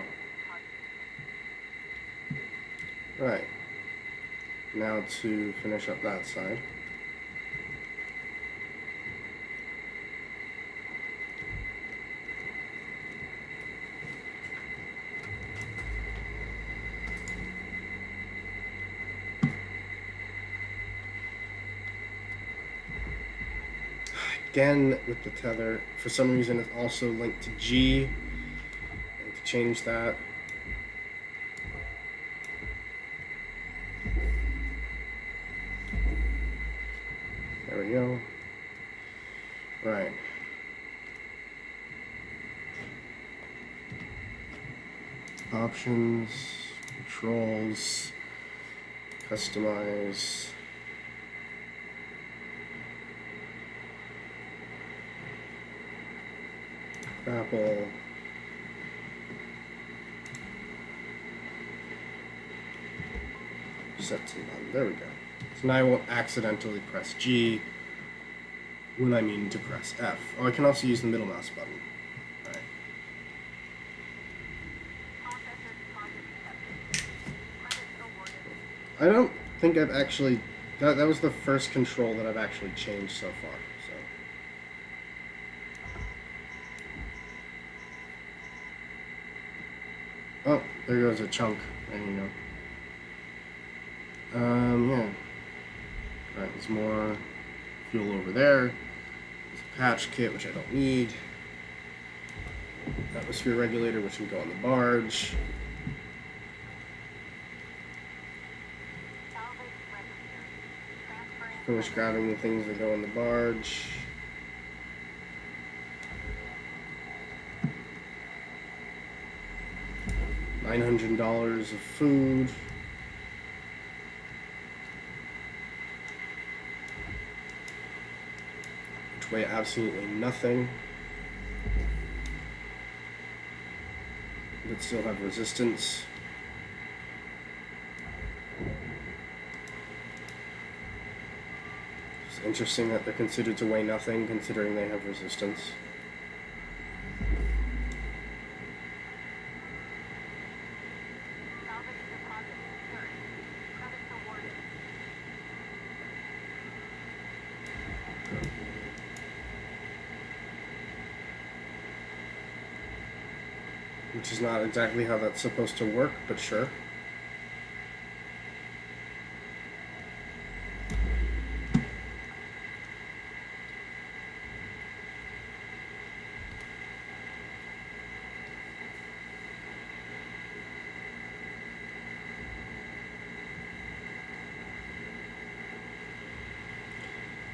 Right. Now to finish up that side. Again, with the tether, for some reason it's also linked to G. I need to change that. There we go. Right. Options, controls, customize. Apple. Set to none. There we go. So now I won't accidentally press G when I mean to press F. Oh, I can also use the middle mouse button. All right. I don't think I've actually... That was the first control that I've actually changed so far. So. Oh, there goes a chunk. There you go. Yeah. Alright, there's more fuel over there. There's a patch kit, which I don't need. Atmosphere regulator, which can go on the barge. Finish grabbing the things that go on the barge. $900 of food. weigh absolutely nothing, but still have resistance. It's interesting that they're considered to weigh nothing, considering they have resistance. Salvage deposit secured. Credits awarded. Which is not exactly how that's supposed to work, but sure.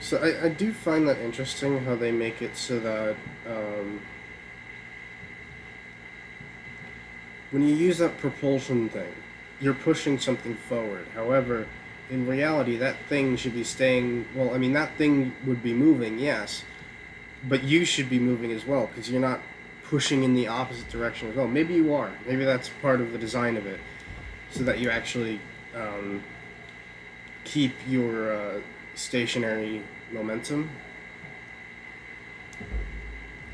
So I do find that interesting how they make it so that when you use that propulsion thing, you're pushing something forward. However, in reality, that thing should be staying. Well, I mean, that thing would be moving, yes, but you should be moving as well because you're not pushing in the opposite direction as well. Maybe you are. Maybe that's part of the design of it, so that you actually keep your stationary momentum.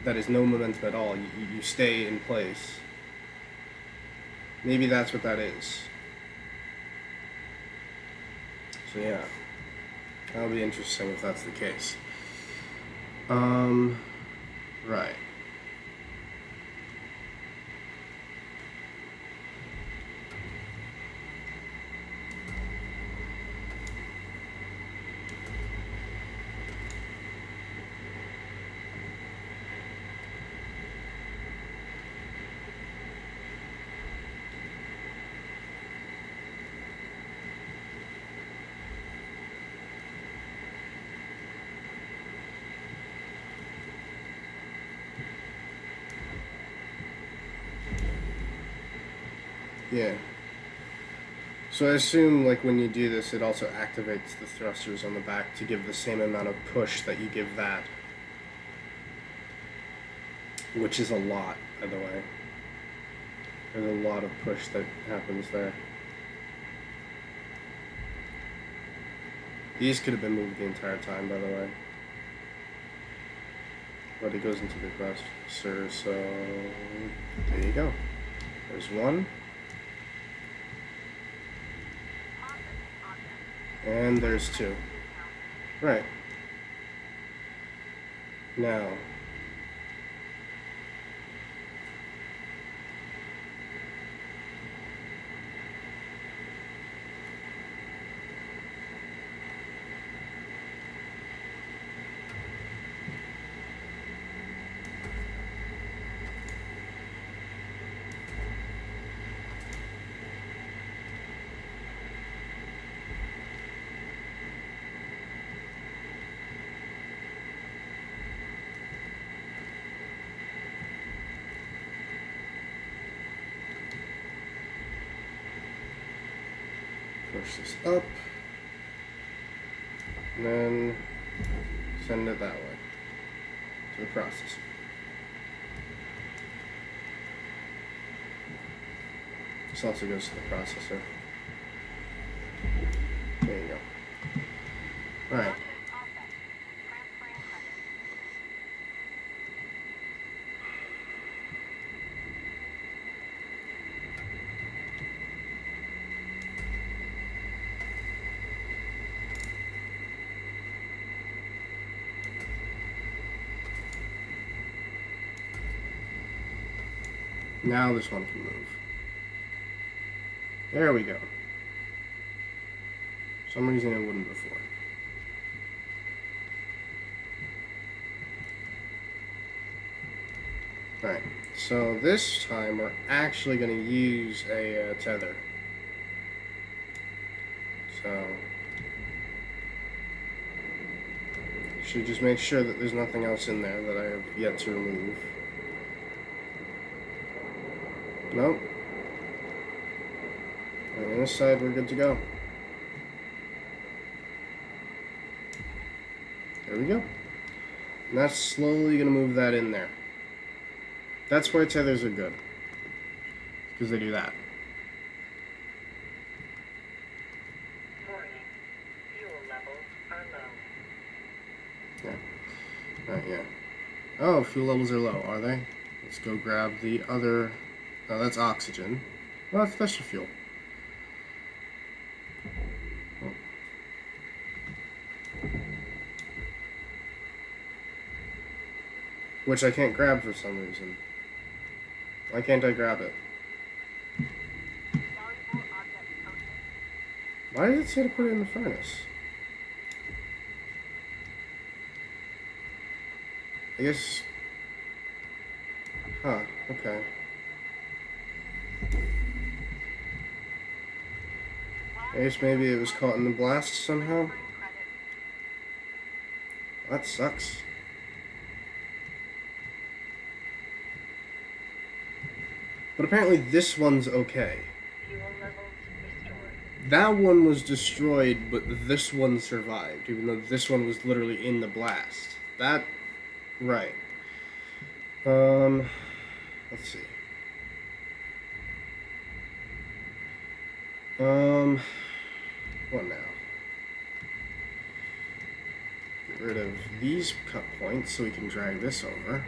That is no momentum at all. You stay in place. Maybe that's what that is. So yeah, that'll be interesting if that's the case. Right. Yeah. So I assume, like, when you do this, it also activates the thrusters on the back to give the same amount of push that you give that. Which is a lot, by the way. There's a lot of push that happens there. These could have been moved the entire time, by the way. But it goes into the thrusters, so there you go. There's one. And there's two. Right. Now. Push this up, and then send it that way to the processor. This also goes to the processor. There you go. Alright. Now this one can move. There we go. For some reason it wouldn't before. Alright, so this time we're actually going to use a tether. So, should just make sure that there's nothing else in there that I have yet to remove. Nope. And on this side, we're good to go. There we go. And that's slowly going to move that in there. That's why tethers are good. Because they do that. Warning. Fuel levels are low. Yeah. Right, yeah. Oh, fuel levels are low, are they? Let's go grab the other... Oh, that's oxygen. Well, that's just fuel. Oh. Which I can't grab for some reason. Why can't I grab it? Valuable object posted. Why did it say to put it in the furnace? I guess... Huh, okay. I guess maybe it was caught in the blast somehow. Credit. That sucks. But apparently this one's okay. Fuel levels restored. That one was destroyed, but this one survived, even though this one was literally in the blast. That... Right. Let's see. What now? Get rid of these cut points so we can drag this over.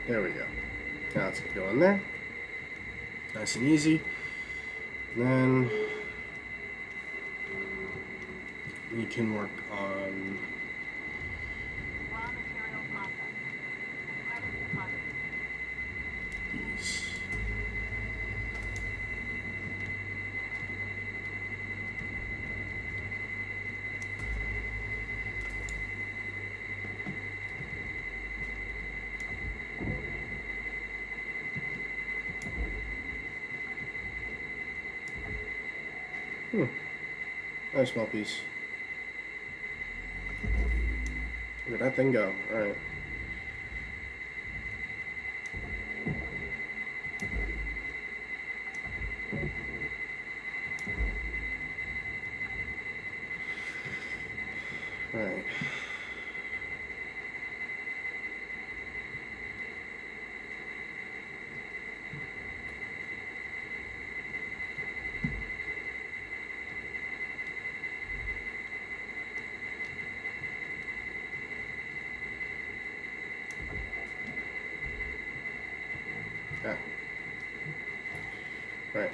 There we go. Now let's go in there. Nice and easy. And then we can work on Raw material processed. Credit deposited. these. Nice small piece. Where'd that thing go? Alright. Alright. Yeah. Right.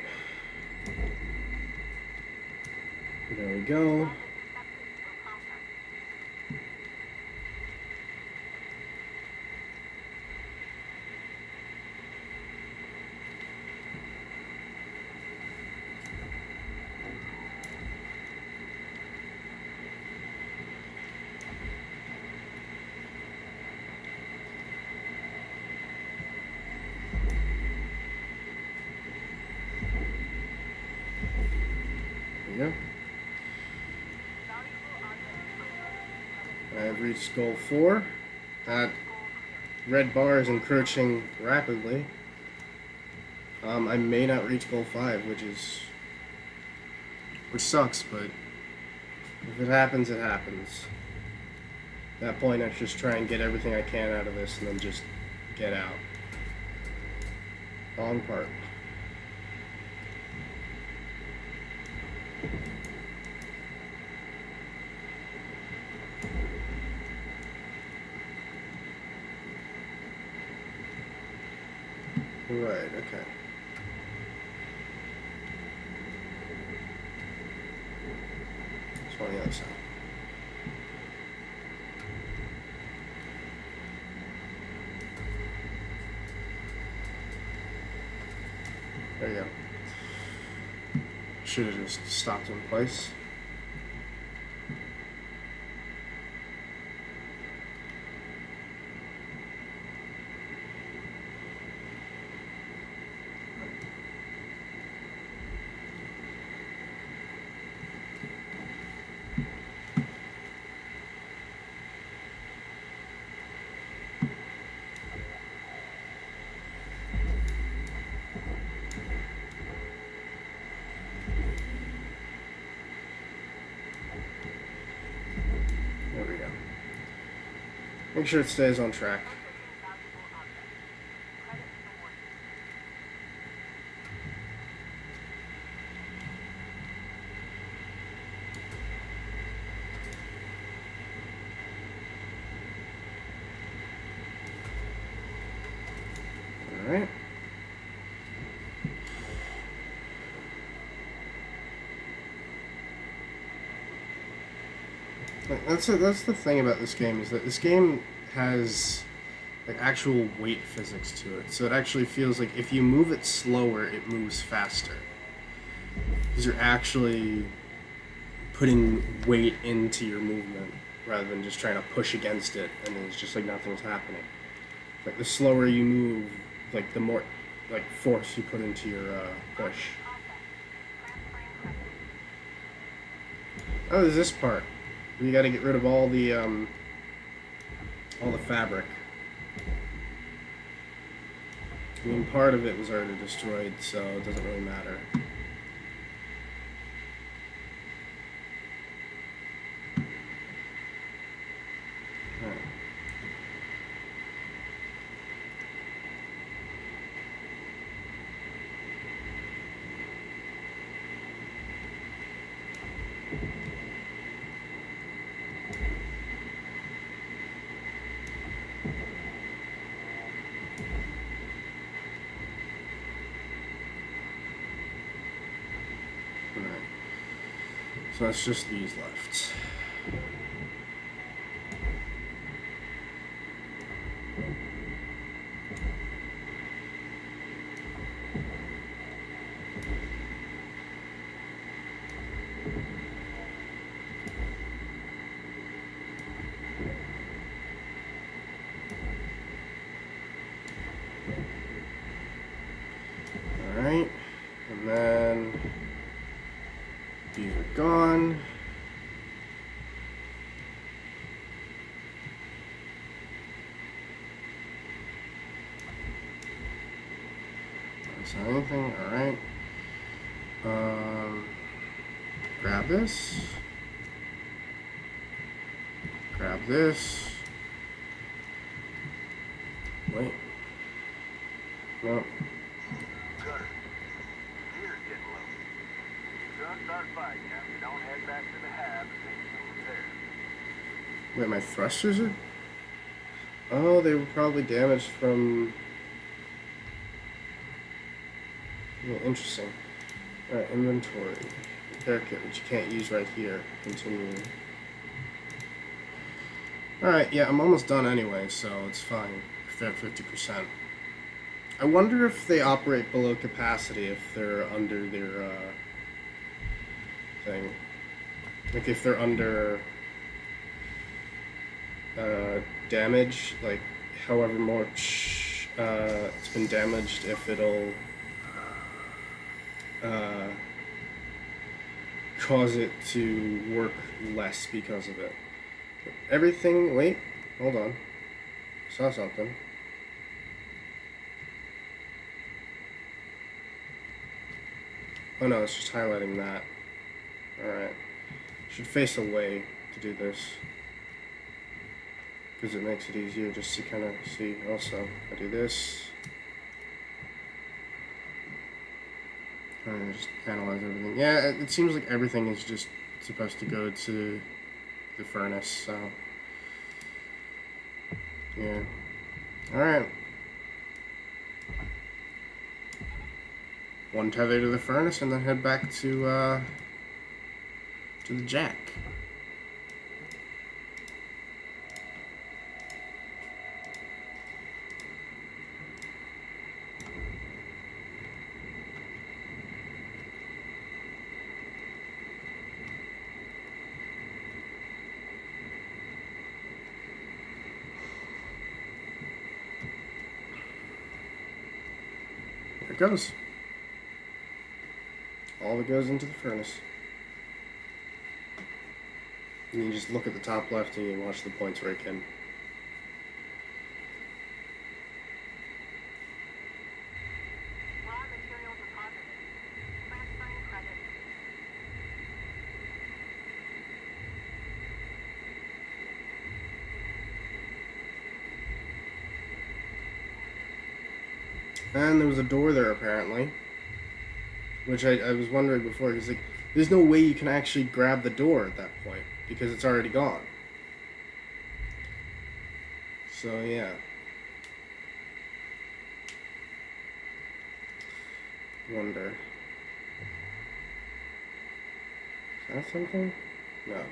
There we go. There you go. I've reached goal 4. That red bar is encroaching rapidly. I may not reach goal 5, which sucks, but if it happens, it happens. At that point, I just try and get everything I can out of this and then just get out. Wrong part. Right, okay. Let's go on the other side. There you go. Should have just stopped in place. Make sure it stays on track. Alright. That's the thing about this game, is that this game has like actual weight physics to it. So it actually feels like if you move it slower, it moves faster. Because you're actually putting weight into your movement rather than just trying to push against it and it's just like nothing's happening. Like the slower you move, like the more like force you put into your push. Oh, there's this part. You got to get rid of all the fabric. I mean, part of it was already destroyed, so it doesn't really matter. Alright. So that's just these left. Alright, and then these are gone. Is there anything? Alright. Grab this. Grab this. Wait. No. Cutter, gear's getting low. If you're gonna start fighting, you don't head back to the hab and take some repairs. Wait, my thrusters are... Oh, they were probably damaged from... Yeah, interesting. Alright, inventory. Repair kit, which you can't use right here. Continue. Alright, yeah, I'm almost done anyway, so it's fine. They're at 50%. I wonder if they operate below capacity if they're under their, thing. Like, if they're under, damage, like, however much, it's been damaged, if it'll, cause it to work less because of it. Everything, wait, hold on. Saw something. Oh no, it's just highlighting that. Alright. Should face away to do this. Because it makes it easier just to kind of see. Also, I do this. And just analyze everything. Yeah, it seems like everything is just supposed to go to the furnace, so. Yeah. Alright. One tether to the furnace and then head back to the jack. There it goes. All of it goes into the furnace. And you just look at the top left and you watch the points rake in. Raw material deposited. Transferring credit. And there was a door there apparently, which I was wondering before, because like, there's no way you can actually grab the door at that point because it's already gone. So yeah. Wonder. Is that something? No.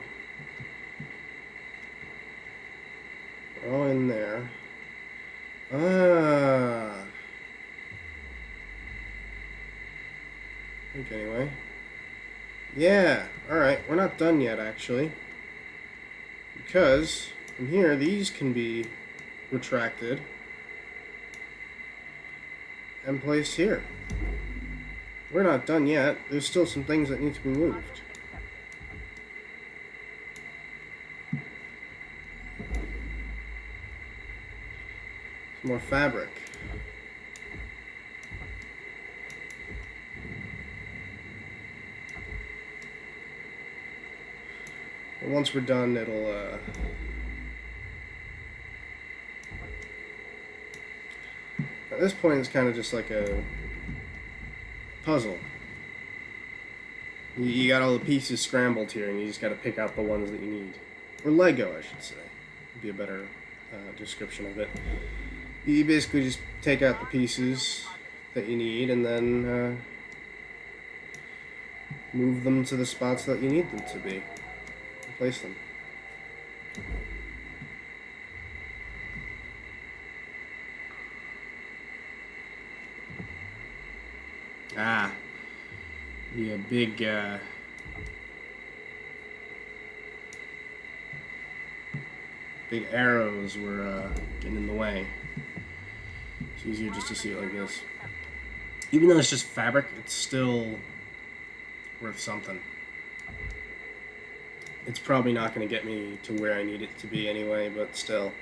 Oh, in there. Ah. I think anyway. Yeah. Alright, we're not done yet, actually. Because, from here, these can be retracted and placed here. We're not done yet. There's still some things that need to be moved. Some more fabric. And once we're done, it'll, at this point, it's kind of just like a puzzle. You got all the pieces scrambled here, and you just got to pick out the ones that you need. Or Lego, I should say. Would be a better description of it. You basically just take out the pieces that you need, and then move them to the spots that you need them to be. And place them. Ah. Yeah, big, big arrows were, getting in the way. It's easier just to see it like this. Even though it's just fabric, it's still worth something. It's probably not going to get me to where I need it to be anyway, but still.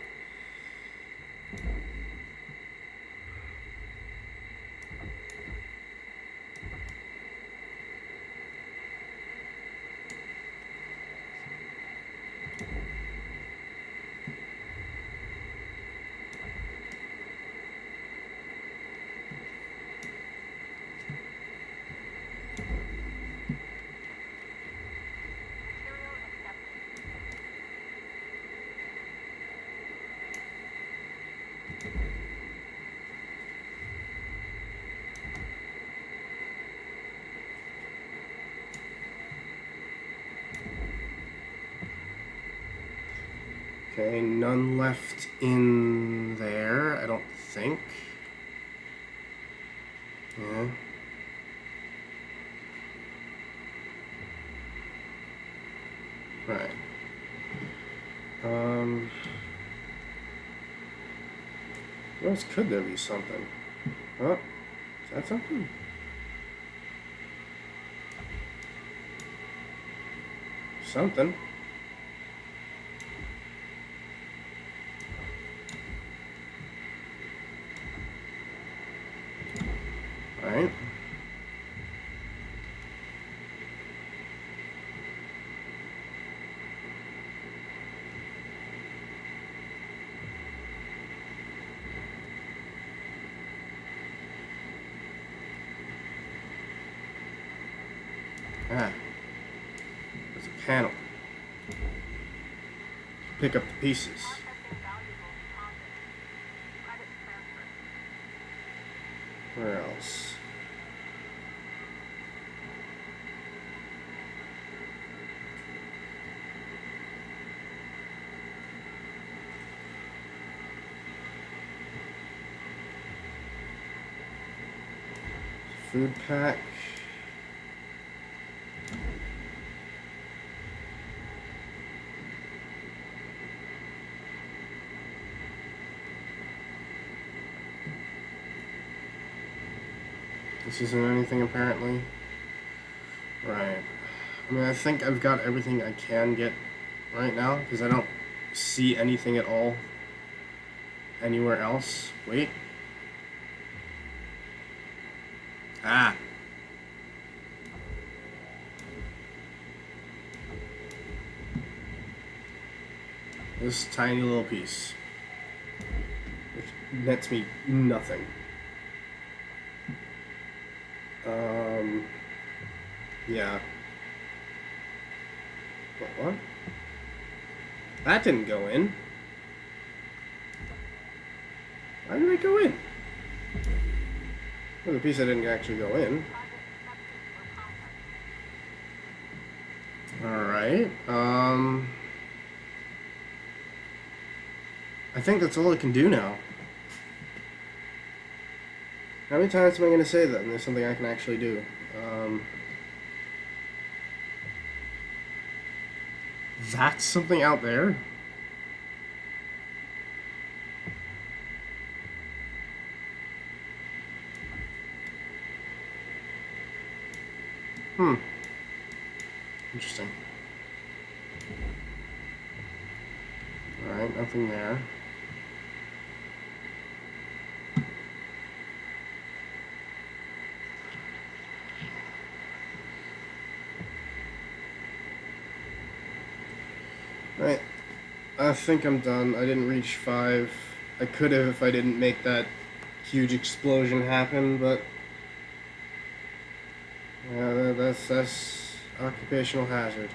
Okay, none left in there, I don't think. Yeah. Right. Where else could there be something? Oh, is that something? Something. Alright. Ah. There's a panel. Pick up the pieces. Where else? Food pack. This isn't anything apparently. Right. I mean, I think I've got everything I can get right now because I don't see anything at all anywhere else. Wait. Ah. This tiny little piece, which nets me nothing. Yeah. What? That didn't go in. Why didn't it go in? Well, the piece that didn't actually go in. Alright, I think that's all it can do now. How many times am I going to say that and there's something I can actually do? That's something out there? Interesting. Alright, nothing there. Right. I think I'm done. I didn't reach 5. I could have if I didn't make that huge explosion happen, but yeah, that's occupational hazard.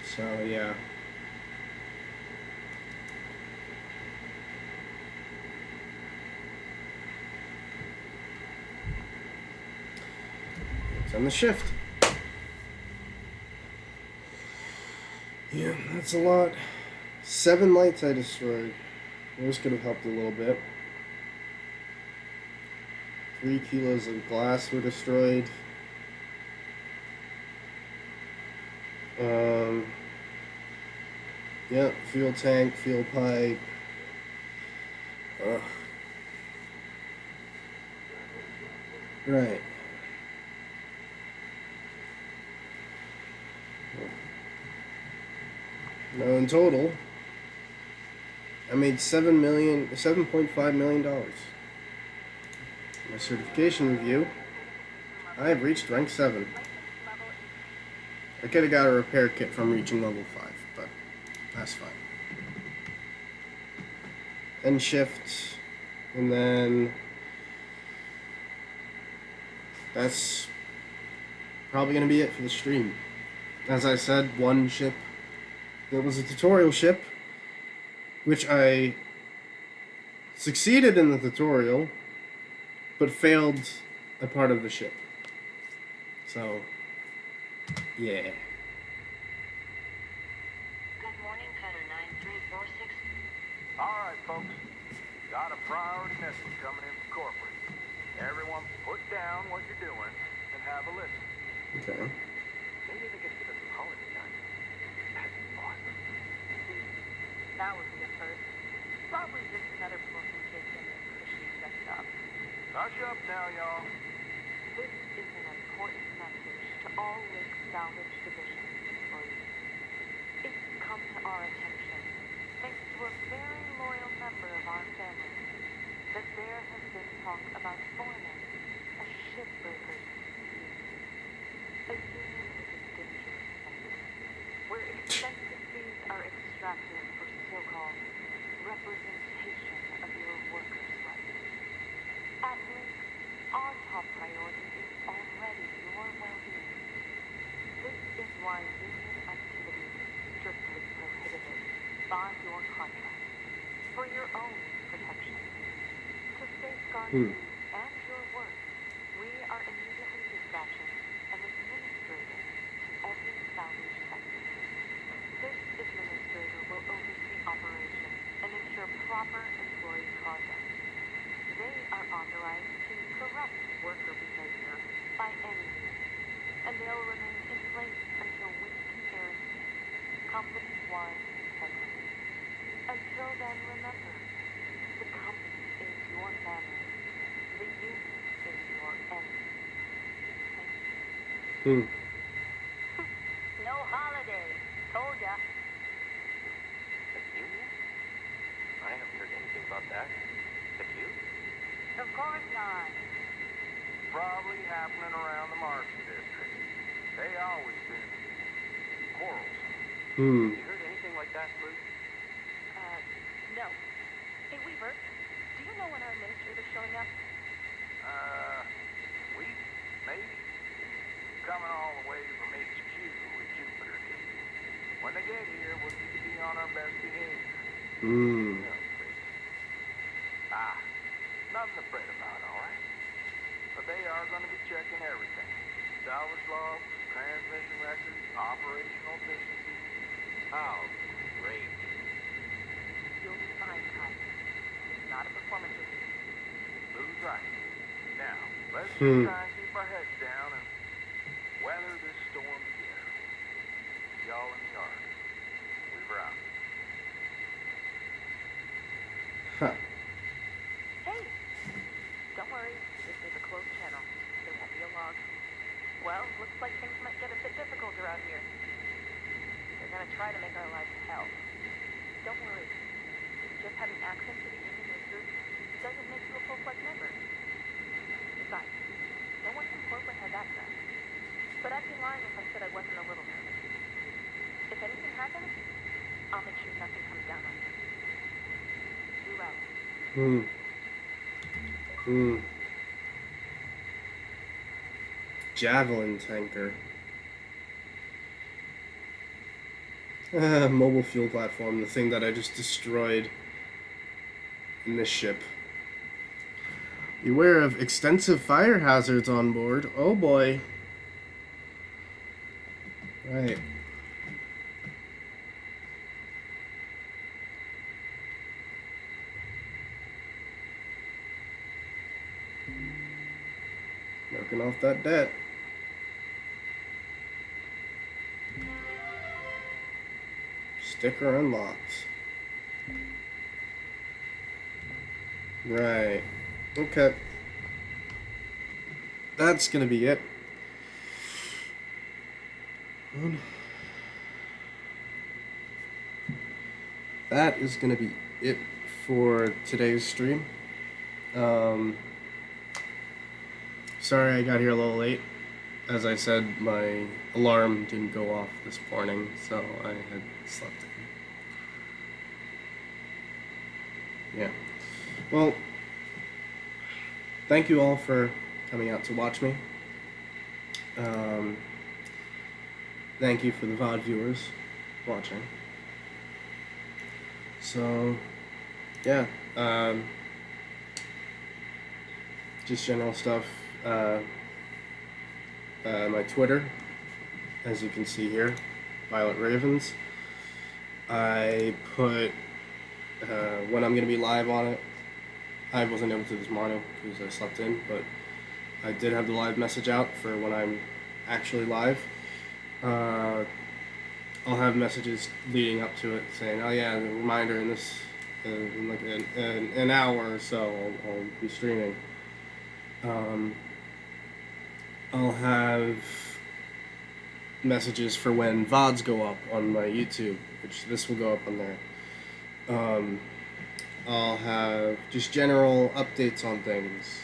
So yeah. It's on the shift. Yeah, that's a lot. 7 lights I destroyed. Those could have helped a little bit. 3 kilos of glass were destroyed. Yeah, fuel tank, fuel pipe. Right. Now in total, I made $7.5 million. My certification review, I have reached rank 7. I could have got a repair kit from reaching level 5, but that's fine. End shift, and then that's probably going to be it for the stream. As I said, one ship. There was a tutorial ship, which I succeeded in the tutorial, but failed a part of the ship. So, yeah. Good morning, Cutter 9346. Alright, folks. Got a priority message coming in from corporate. Everyone put down what you're doing and have a listen. Okay. Maybe they could give us some holiday time. That'd be awesome. That would be a first. Probably just another booking taken and cushy set up. Hush up now, y'all. This is an important message to all Lake Salvage Division employees. It's come to our attention, thanks to a very loyal member of our family, that there has been talk about forming a shipbreaker union. A union is a dangerous thing, where expensive fees are extracted for so-called representation of your workers' rights. At Link, our top priority is already your well-being. This is why union activity is strictly prohibited by your contract, for your own protection. To safeguard you and your work, we are immediately dispatching an administrator to every salvage sector. This administrator will oversee operations and ensure proper employee conduct. They are authorized to correct worker behavior by any means, and they'll remain in place until we can guarantee company-wide integrity. Until then, remember, the company is your family. The union is your enemy. Thank you. No holiday. Told ya. The union? I haven't heard anything about that. Have you? Of course not. Probably happening around the Martian district. They always been quarrels. You heard anything like that, Blue? No. Hey, Weaver, do you know when our administrator's showing up? When they get here, we'll need to be on our best behavior. Hmm. No, Chris. Ah, nothing to fret about, all right? But they are going to be checking everything. Salvage logs, transmission records, operational efficiency. Oh, great. You'll be fine, Kai. It's not a performance review. Lou's right. Now, let's Hmm. just try and keep our heads down and weather this storm together. Y'all in the yard. We're out. Huh. Hey! Don't worry, this is a closed channel. There won't be a log. Well, looks like things might get a bit difficult around here. They're gonna try to make our lives hell. Don't worry. Just having access to the union research doesn't make you a full-fledged member. Besides, no one from corporate has access. But I'd be lying if I said I wasn't a little nervous. If anything happens, I'll make sure nothing comes down on you. You out. Hmm. Hmm. Javelin tanker. Mobile fuel platform, the thing that I just destroyed in this ship. Beware of extensive fire hazards on board. Oh boy. Right. Working off that debt. Sticker unlocked. Right. Okay. That's gonna be it. That is gonna be it for today's stream. Sorry I got here a little late. As I said, my alarm didn't go off this morning, so I had slept in. Yeah. Well, thank you all for coming out to watch me. Thank you for the VOD viewers watching. So, yeah. Just general stuff. My Twitter, as you can see here, Violet Ravens. I put when I'm going to be live on it. I wasn't able to this morning because I slept in, but I did have the live message out for when I'm actually live. I'll have messages leading up to it saying, oh yeah, the reminder in this, in like an hour or so, I'll be streaming. I'll have messages for when VODs go up on my YouTube, which this will go up on there. I'll have just general updates on things.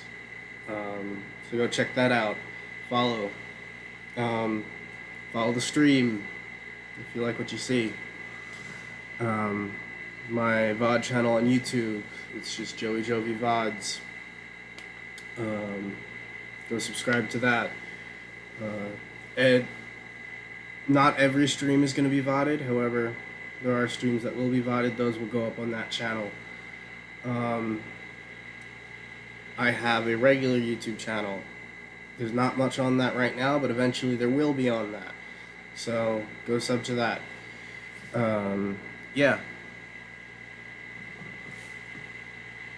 So go check that out. Follow. Follow the stream if you like what you see. My VOD channel on YouTube, it's just JoeyJoviVods. Go subscribe to that. And not every stream is going to be VODed. However, there are streams that will be VODed. Those will go up on that channel. I have a regular YouTube channel. There's not much on that right now, but eventually there will be on that. So go sub to that. Yeah.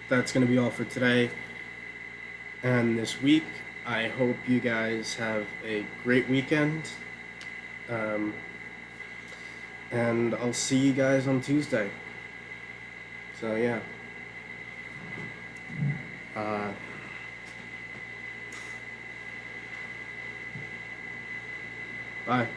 That's going to be all for today and this week. I hope you guys have a great weekend. And I'll see you guys on Tuesday. So yeah. Bye.